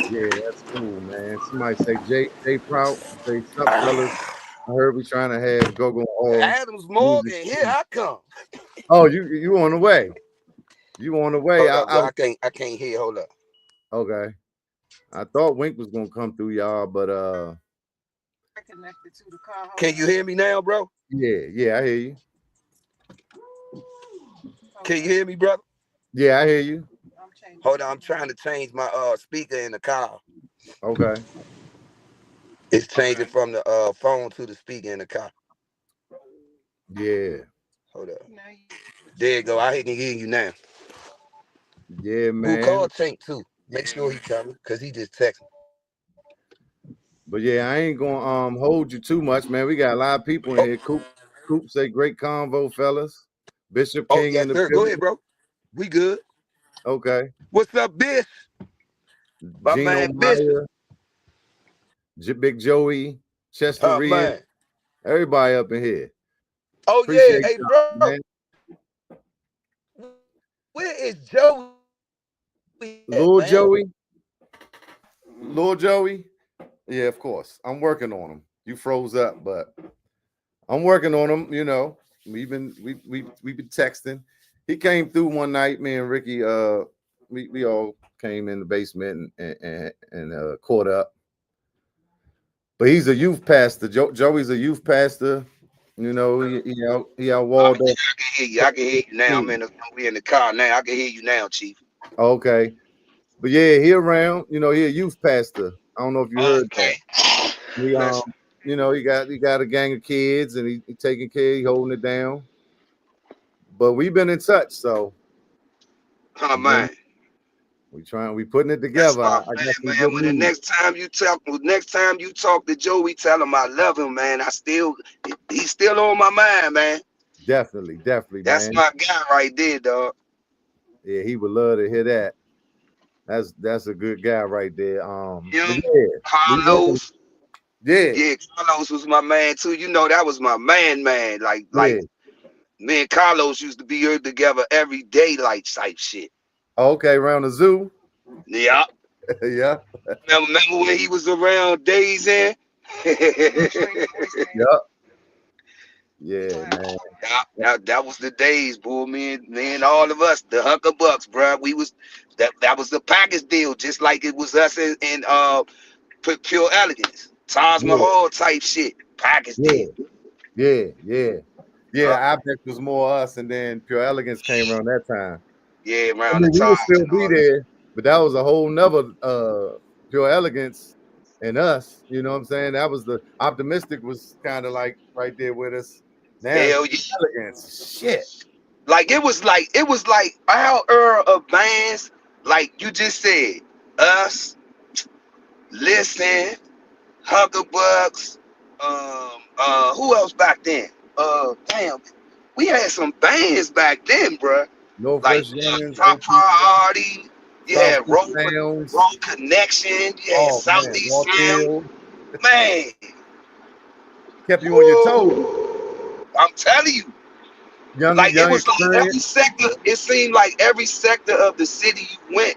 Yeah, that's cool, man. Somebody say J Prout, say sup fellas. I heard we trying to have go all Adams music. Morgan, here I come. Oh, you on the way. You on the way. Hold up, I bro. was I can't hear. Hold up. okay. I thought Wink was gonna come through y'all, but Can you hear me now, bro? yeah, I hear you. Can you hear me, brother? Yeah, I hear you. Hold on, I'm trying to change my speaker in the car. Okay. It's changing from the phone to the speaker in the car. Yeah. Hold up. There you go. I can hear you now. Yeah, Who man. called Tank too? Make sure he coming, cause he just texted me. But yeah, I ain't gonna hold you too much, man. We got a lot of people in Oh, here. Coop say great convo, fellas. Bishop oh King in yes, the sir. Go ahead, building. bro. We good. Okay. What's up, Bish? My Gino man Bishop. Meyer, Big Joey, Chester Oh Reyes, man. everybody up in here. Oh yeah. Appreciate Hey, y'all, bro. man. Where is Joey at, Lil man? Joey, Lil Joey. Yeah, of course. I'm working on him. You froze up, but I'm working on him. You know, we've been texting. He came through one night. Me and Ricky, we all came in the basement and caught up. But he's a youth pastor. Joey's a youth pastor. You know, he out Oh walled yeah, up. I can hear you. I can hear you now. We in the car now. I can hear you now, Chief. Okay, but yeah, he around. You know, he a youth pastor. I don't know if you heard that. Okay. He Listen. he got a gang of kids and he taking care, he holding it down. But we've been in touch, so Oh man. we putting it That's together. my I got man, some man. good When the news. next time you talk to Joey, tell him I love him, man. He's still on my mind, man. Definitely, That's man. my guy right there, dog. Yeah, he would love to hear that. That's a good guy right there. But Him, yeah, we working. Carlos. Yeah, Yeah, Carlos was my man too. You know that was my man, man. Like yeah. me and Carlos used to be here together every day, like type shit. Okay, around the zoo. Yeah. Yeah. Remember when he was around Days in? Yep. Yeah, man. That was the days, boy. Me and all of us, the Huckabucks, bro. We was that was the package deal, just like it was us in Pure Elegance, Taj Yeah, Mahal type shit, package yeah, deal. yeah. Uh, Yeah, Ibex was more us, and then Pure Elegance came around that time. yeah, I around the mean, we would Taj still and be all that. there, but that was a whole nother Pure Elegance and us. You know what I'm saying? That was the optimistic was kind of like right there with us. Now it's Hell Pure yeah. Elegance. Shit. Like it was like our era of bands, like you just said, us, listen, Huckabucks, who else back then? Damn, we had some bands back then, bruh. Like Northwest Youngins, Top OP, Priority, you South had Beach Sounds. Road Connection, you had Oh man, Southeast Walk Sound. Hill Man, kept you on your toes. woo! I'm telling you, Young, like it young was like every experience. sector. It seemed like every sector of the city you went,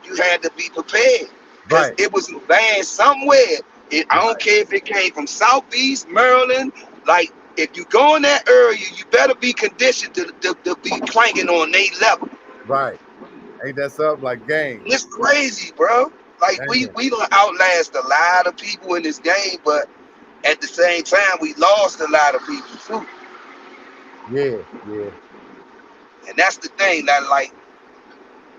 you had to be prepared because Right, it was a band somewhere. I don't right, care if it came from Southeast Maryland. Like if you go in that area, you better be conditioned to be cranking on their level. right. Ain't that something like gang? It's crazy, bro. Like we Damn. we don't outlast a lot of people in this game, but at the same time, we lost a lot of people too. Yeah, yeah, And that's the thing that like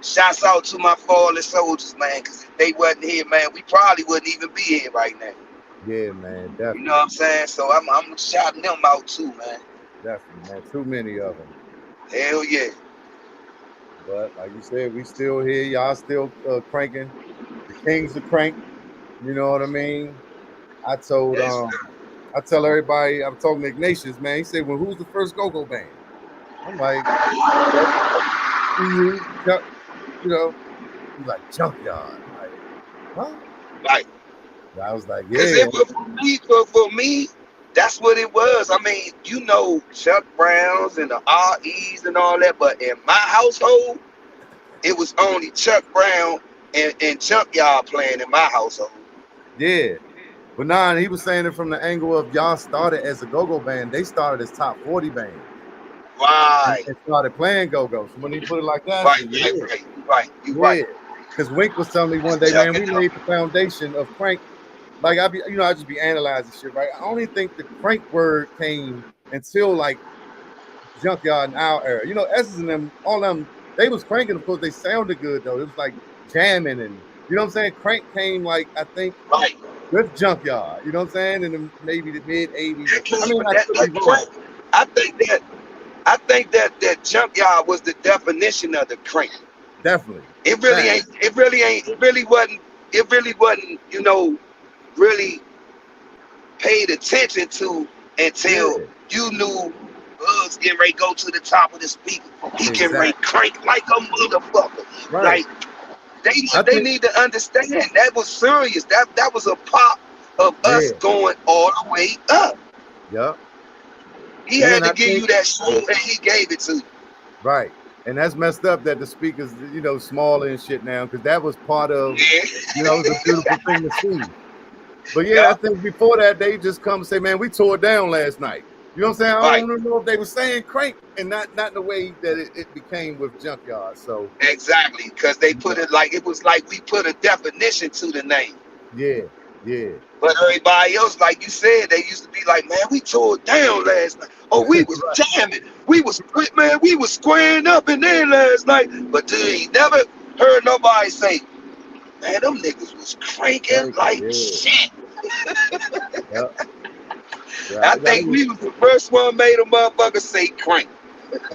shouts out to my fallen soldiers, man, because if they wasn't here, man, we probably wouldn't even be here right now. yeah, man. You know what Definitely, I'm saying? So I'm shouting them out too, man. definitely, man. Too many of them. Hell yeah. But like you said, we still here. Y'all still cranking. The Kings are crank. You know what I mean? I told Yes. I tell everybody. I'm talking to Ignatius, man. He said, "Well, who's the first go-go band?" I'm like, "You, Chuck." You know, he's like Junkyard. I'm like, huh? Like, I was like, cause yeah, it was for me, that's what it was. I mean, you know, Chuck Browns and the REs and all that, but in my household, it was only Chuck Brown and Junkyard playing in my household. yeah. But nah, he was saying it from the angle of y'all started as a go-go band. They started as top 40 bands Right. and started playing go-go. So when he put it like that, I Right, said, right, yeah, right. You right. You yeah. right. Because Wink was telling me one day, Just man, chucking we up. laid the foundation of crank. Like I be, I just be analyzing shit, right? I only think the crank word came until like Junkyard and our era. You know, S's and them, all them, they was cranking. Of course, they sounded good though. It was like jamming and you know what I'm saying. Crank came like I think Right. with Junkyard. You know what I'm saying? In maybe the mid '80s. That I came mean, with I could be that wrong. crank. I think that that junkyard was the definition of the crank. Definitely. It really Fact. ain't. It really ain't. It really wasn't. It really wasn't. Really paid attention to until Yeah. you knew Bugs getting ready to go to the top of the speaker. He getting ready Exactly. to crank like a motherfucker. Right. Like they I they think. need to understand that was serious. That was a pop of us Yeah. going all the way up. Yep. He had And to I give think you that show, and he gave it to you. right. And that's messed up that the speakers, smaller and shit now, because that was part of, Yeah, it was a beautiful thing to see. But yeah, I yeah, think before that, they just come and say, man, we tore it down last night. You know what I'm saying? I right, don't know if they were saying crank and not in the way that it became with Junkyard. So, exactly. Because they you put know, it like it was like we put a definition to the name. yeah, yeah. But everybody else, like you said, they used to be like, man, we tore it down last night. Oh, we was Right, jamming. We was squaring up in there last night. But dude, you never heard nobody say, man, them niggas was cranking crank, like yeah, shit. yeah, yeah. I think we was the first one made a motherfucker say crank.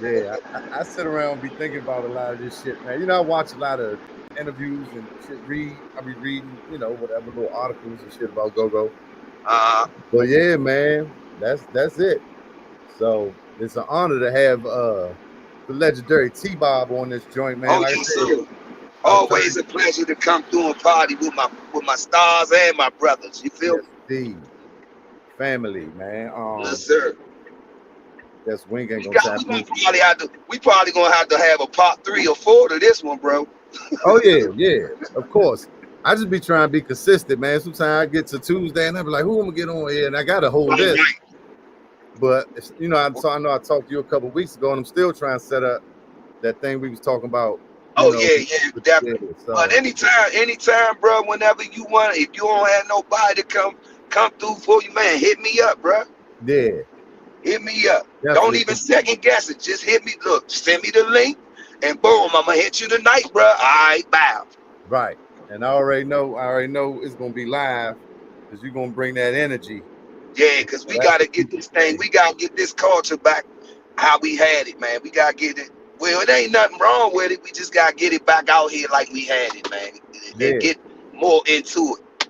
Yeah, I sit around and be thinking about a lot of this shit, man. I watch a lot of interviews and shit. I be reading, whatever little articles and shit about go-go. Uh, But yeah, man, that's it. So it's an honor to have the legendary T-Bob on this joint, man. oh Like I yes, said, sir. I Always turned a pleasure to come through and party with my stars and my brothers. You feel yes, me? indeed. Family, man. Yes, sir. Guess Wink ain't We gonna got tap in. we probably gonna have to have a part 3 or 4 to this one, bro. Oh yeah, yeah, of course. I just be trying to be consistent, man. Sometimes I get to Tuesday and I be like, who am I gonna get on here? And I got a whole Right, list. right. But if, I know I talked to you a couple of weeks ago, and I'm still trying to set up that thing we was talking about. You Oh know, yeah, yeah, yeah. definitely. But So anytime, bro, whenever you want, if you don't have nobody to come through for you, man, hit me up, bro. yeah, Hit me up. Don't definitely. even second guess it. Just hit me. Look, send me the link, and boom, I'ma hit you tonight, bro. All right, bow. Right. And I already know it's gonna be live because you're gonna bring that energy. Yeah, And cause so we that's gotta what get people this thing. need. We gotta get this culture back how we had it, man. We gotta get it. Well, it ain't nothing wrong with it. We just gotta get it back out here like we had it, man, and Yeah, get more into it.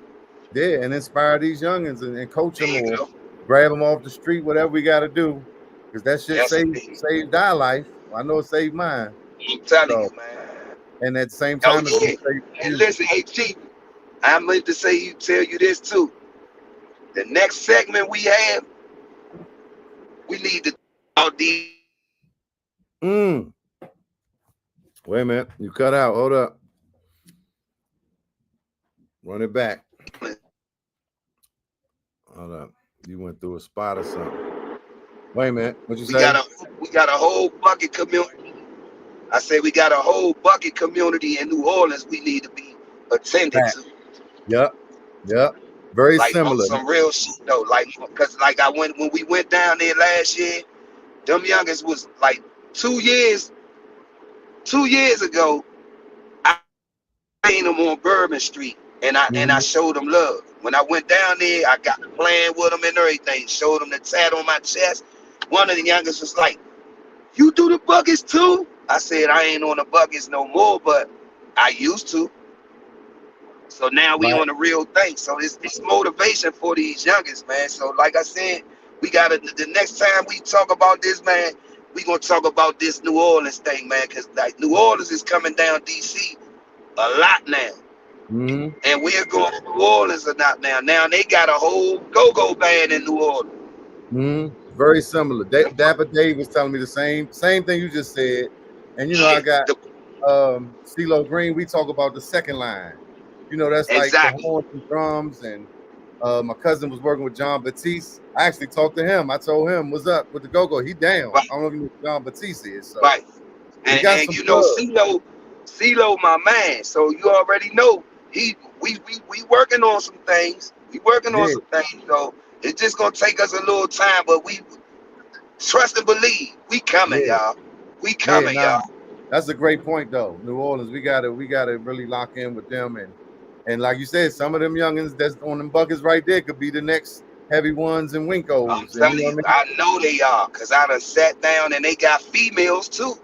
yeah, and inspire these youngins and coach them There you or go. grab them off the street, whatever we gotta do. Because that shit That's saved it. saved our life. I know it saved mine. I'm telling So you, man. and at the same Oh time it's gonna yeah. save And you. listen, hey Chief, I meant to say tell you this too. The next segment we have, we need to talk these Mm. Wait a minute. You cut out. Hold up. Run it back. Hold up. You went through a spot or something. Wait a minute. What you we got say? a we got a whole bucket community. I say we got a whole bucket community in New Orleans we need to be attended Back. to. Yep. Yep. Very Like on similar. some real shit though. Like cause like I went when we went down there last year, them youngest was like 2 years 2 years ago, I seen them on Bourbon Street and I Mhm. showed them love. When I went down there, I got playing with them and everything. Showed them the tat on my chest. One of the youngest was like, "You do the buckets too?" I said, "I ain't on the buckets no more, but I used to." So now we Right. on the real thing. So it's motivation for these youngins, man. So like I said, we gotta the next time we talk about this, man, we gonna talk about this New Orleans thing, man, because like New Orleans is coming down DC a lot now. Mhm. And we're going to New Orleans or not now. Now they got a whole go-go band in New Orleans. Very similar. Dapper Dave was telling me the same thing you just said. And I Yeah, got CeeLo Green. We talk about the second line. That's like the exactly. horns and drums. And my cousin was working with John Batiste. I actually talked to him. I told him, "What's up with the go-go?" He down. Right, I don't know if you know who John Batiste is. So right. we got And some you know, plug. CeeLo, my man. So you already know he we working on some things. We working on Yeah, some things. So it's just gonna take us a little time, but we trust and believe. We coming, yeah, y'all. We yeah. coming, Nah, y'all. that's a great point though. New Orleans, we gotta really lock in with them and like you said, some of them youngins that's on them buckets right there could be the next heavy ones and I'm Winkos, and you telling know what you, I mean? I know they are, cause I done sat down and they got females too.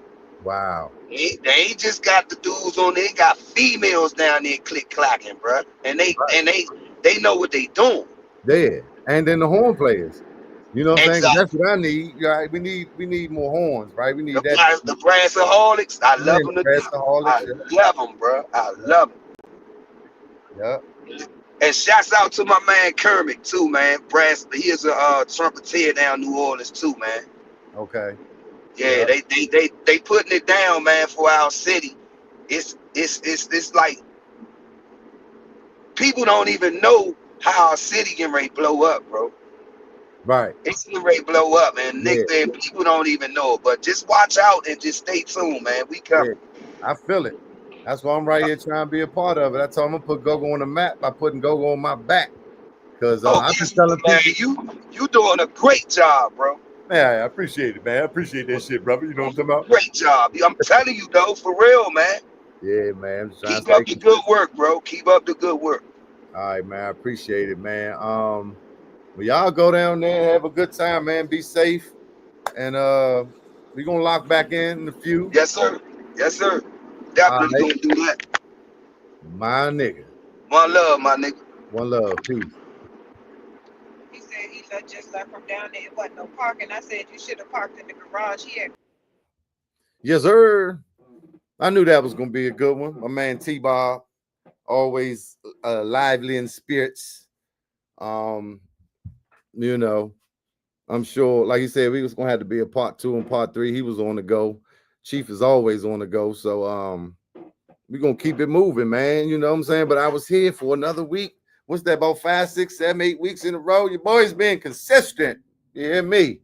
Wow. They ain't just got the dudes on there. They got females down there click clacking, bro. And Right. they know what they doing. There. And then the horn players. You know what I'm saying? 'Cause that's Exactly. what I need. Right. We need more horns, right? We The need that the brassaholics, I love man, them the to death. I Brassaholics. Yeah, love them, bro. I yeah, love yeah. them. And shouts out to my man Kermit too, man. Brass, he is a trumpeter down New Orleans too, man. Okay. Yeah, Yeah. they putting it down, man, for our city. It's like people don't even know how our city can ready blow up, bro. Right. It's getting ready to blow up, man. Yeah. Nick, and people don't even know it. But just watch out and just stay tuned, man. We Yeah. coming. I feel it. That's why I'm right here trying to be a part of it. I told him I'm gonna put Gogo on the map by putting Gogo on my back. Because Oh I've been yes, telling man. people, You doing a great job, bro. yeah, I appreciate it, man. I appreciate that shit, brother. You know what I'm talking about? Great job. I'm telling you though, for real, man. Yeah, man. I'm just trying to Keep stay up the good consistent. work, bro. Keep up the good work. All right, man. I appreciate it, man. Well, y'all go down there, have a good time, man. Be safe. And we gonna lock back in a few. Yes, sir. Yes, sir. All Definitely right, gonna do that. my nigga. One love, my nigga. One love, peace. He said he just left from down there. It wasn't no parking. I said you should have parked in the garage here. Yes, sir. I knew that was gonna be a good one. My man T-Bob, always lively in spirits. Um, you know, I'm sure, like you said, we was gonna have to be a part two and part three. He was on the go. Chief is always on the go. So We're gonna keep it moving, man. You know what I'm saying? But I was here for another week. What's that? About 5, 6, 7, 8 weeks in a row. Your boy's being consistent. You hear me?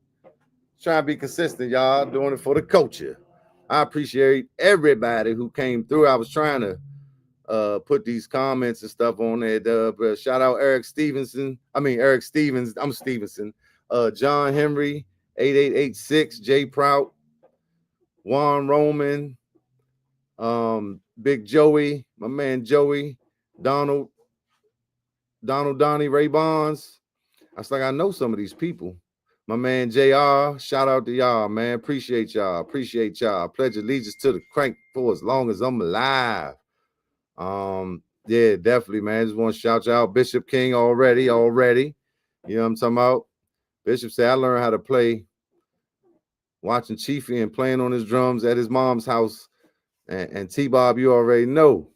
Trying to be consistent, y'all. Doing it for the culture. I appreciate everybody who came through. I was trying to put these comments and stuff on there. But shout out Eric Stevenson. I mean Eric Stevens. I'm Stevenson. John Henry, 8886, Jay Prout, Juan Roman, Big Joey, my man Joey, Donald, Donnie, Ray Bonds. I was like, I know some of these people. My man J.A.B, shout out to y'all, man. Appreciate y'all. Appreciate y'all. Pledge allegiance to the crank for as long as I'm alive. Yeah, definitely, man. Just want to shout y'all. Bishop King already. You know what I'm talking about? Bishop said I learned how to play watching Cheefy and playing on his drums at his mom's house. And T-Bob, you already know.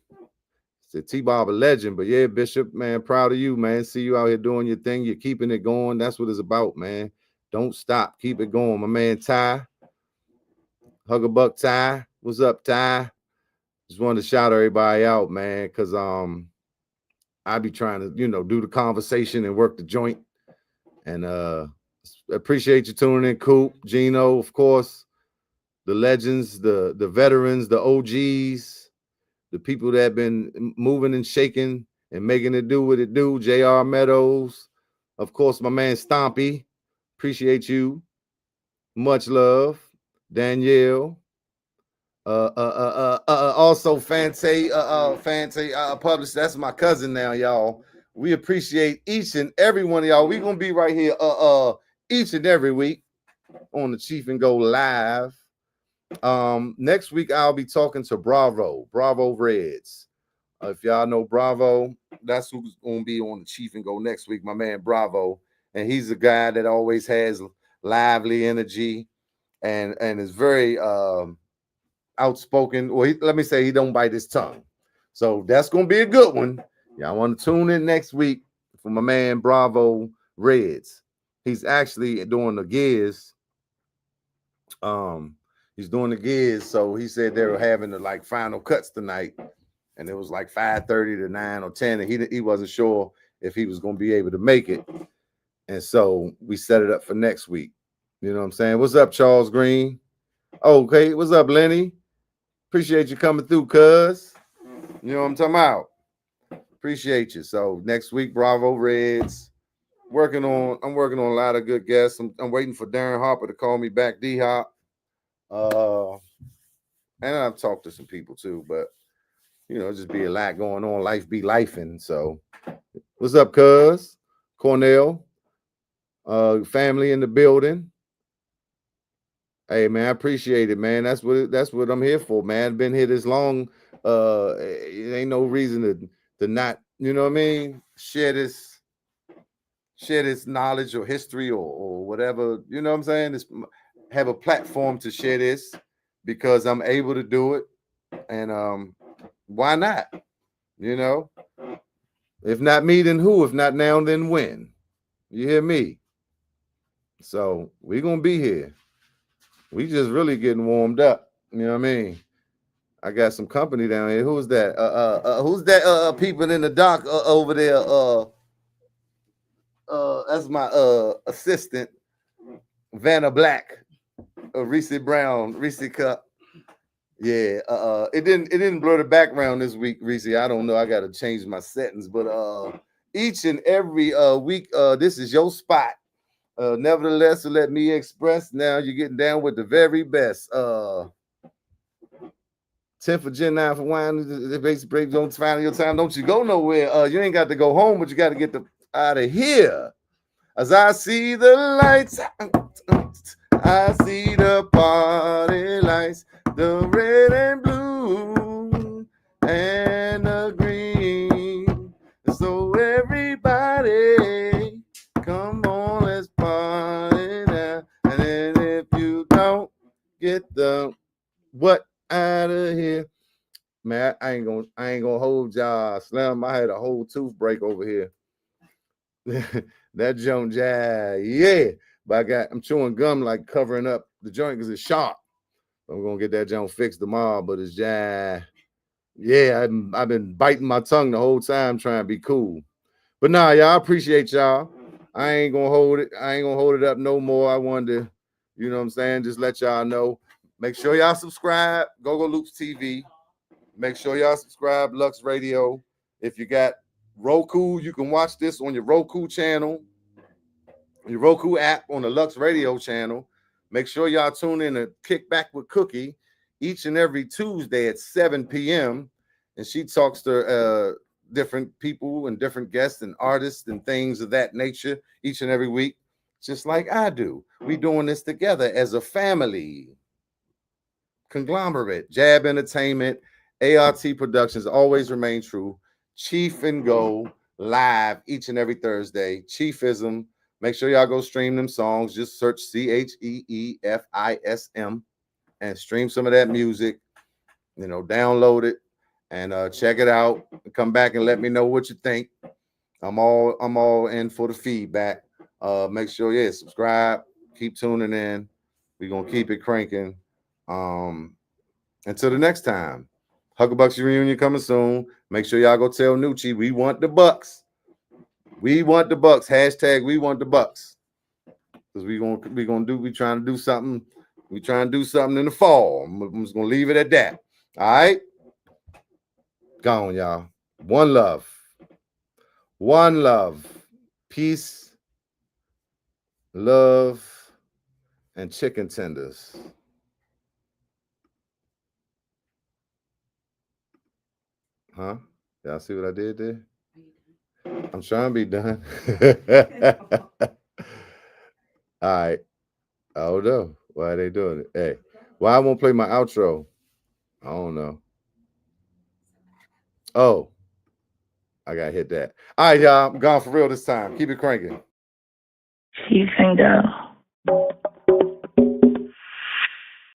Said T-Bob a legend. But yeah, Bishop, man, proud of you, man. See you out here doing your thing. You're keeping it going. That's what it's about, man. Don't stop. Keep it going. My man Ty. Huggabuck Ty. What's up, Ty? Just wanted to shout everybody out, man, because I be trying to, do the conversation and work the joint. And appreciate you tuning in, Coop, Gino, of course, the legends, the veterans, the OGs, the people that have been moving and shaking and making it do what it do. J.R. Meadows, of course, my man Stompy. Appreciate you. Much love. Danielle. Also Fante published. That's my cousin now, y'all. We appreciate each and every one of y'all. We're gonna be right here each and every week on the Cheef and Go live. Next week I'll be talking to Bravo Reds. If y'all know Bravo, that's who's gonna be on the Cheef and Go next week, my man Bravo. And he's a guy that always has lively energy and is very outspoken. Well, let me say he don't bite his tongue. So that's gonna be a good one. Y'all want to tune in next week for my man Bravo Reds. He's actually doing the gears. He's doing the gears. So he said they were having the like final cuts tonight, and it was like 5:30 to 9 or 10, and he wasn't sure if he was gonna be able to make it. And so we set it up for next week. You know what I'm saying? What's up, Charles Green? Okay, what's up, Lenny? Appreciate you coming through, cuz. You know what I'm talking about? Appreciate you. So next week, Bravo Reds. I'm working on a lot of good guests. I'm waiting for Darren Harper to call me back, D-Hop. And I've talked to some people too, but just be a lot going on. Life be lifing. So what's up, cuz? Cornell. Family in the building. Hey man, I appreciate it, man. That's what I'm here for, man. Been here this long. It ain't no reason to not, you know what I mean, share this knowledge or history or whatever, you know what I'm saying? Have a platform to share this because I'm able to do it. And why not? If not me, then who? If not now, then when? You hear me? So we're gonna be here. We just really getting warmed up. You know what I mean? I got some company down here. Who's that? Who's that? People in the dock over there. That's my assistant, Vanna Black, Reese Brown, Reese Cup. Yeah. It didn't blur the background this week, Reese. I don't know. I got to change my settings, but each and every week, this is your spot. Nevertheless, so let me express. Now you're getting down with the very best. 10 for Gen 9 for wine. The basic break, don't find your time. Don't you go nowhere. You ain't got to go home, but you got to get out of here. As I see the lights, I see the party lights, the red and blue and the green. So everybody, come on, let's party now. And then if you don't get the what out of here, man, I ain't gonna hold y'all. Slim, I had a whole tooth break over here. That joint J.A.B, yeah. But I'm chewing gum like covering up the joint because it's sharp. I'm gonna get that joint fixed tomorrow, but it's J.A.B. Yeah, I've been biting my tongue the whole time trying to be cool. But nah, y'all, I appreciate y'all. I ain't gonna hold it. I ain't gonna hold it up no more. I wanted to, you know what I'm saying, just let y'all know. Make sure y'all subscribe, Go Loops TV. Make sure y'all subscribe, Lux Radio. If you got Roku, you can watch this on your Roku channel, your Roku app on the Lux Radio channel. Make sure y'all tune in to Kick Back with Cookie each and every Tuesday at 7 p.m. And she talks to different people and different guests and artists and things of that nature each and every week, just like I do. We doing this together as a family conglomerate. J.A.B Entertainment, ART Productions always remain true. Cheef and Go live each and every Thursday. Chiefism. Make sure y'all go stream them songs. Just search CHEEFISM and stream some of that music. You know, download it and check it out. Come back and let me know what you think. I'm all in for the feedback. Make sure, yeah, subscribe. Keep tuning in. We're gonna keep it cranking. Um, until the next time, Hucklebucks reunion coming soon. Make sure y'all go tell Nucci we want the Bucks. We want the Bucks. Hashtag we want the Bucks. Because we trying to do something. We trying to do something in the fall. I'm just gonna leave it at that. All right. Gone, y'all. One love. One love. Peace, love, and chicken tenders. Huh? Y'all see what I did there? I'm trying to be done. All right. I don't know. Why are they doing it? Hey, why I won't play my outro? I don't know. Oh, I got to hit that. All right, y'all. I'm gone for real this time. Keep it cranking. Cheef and Go.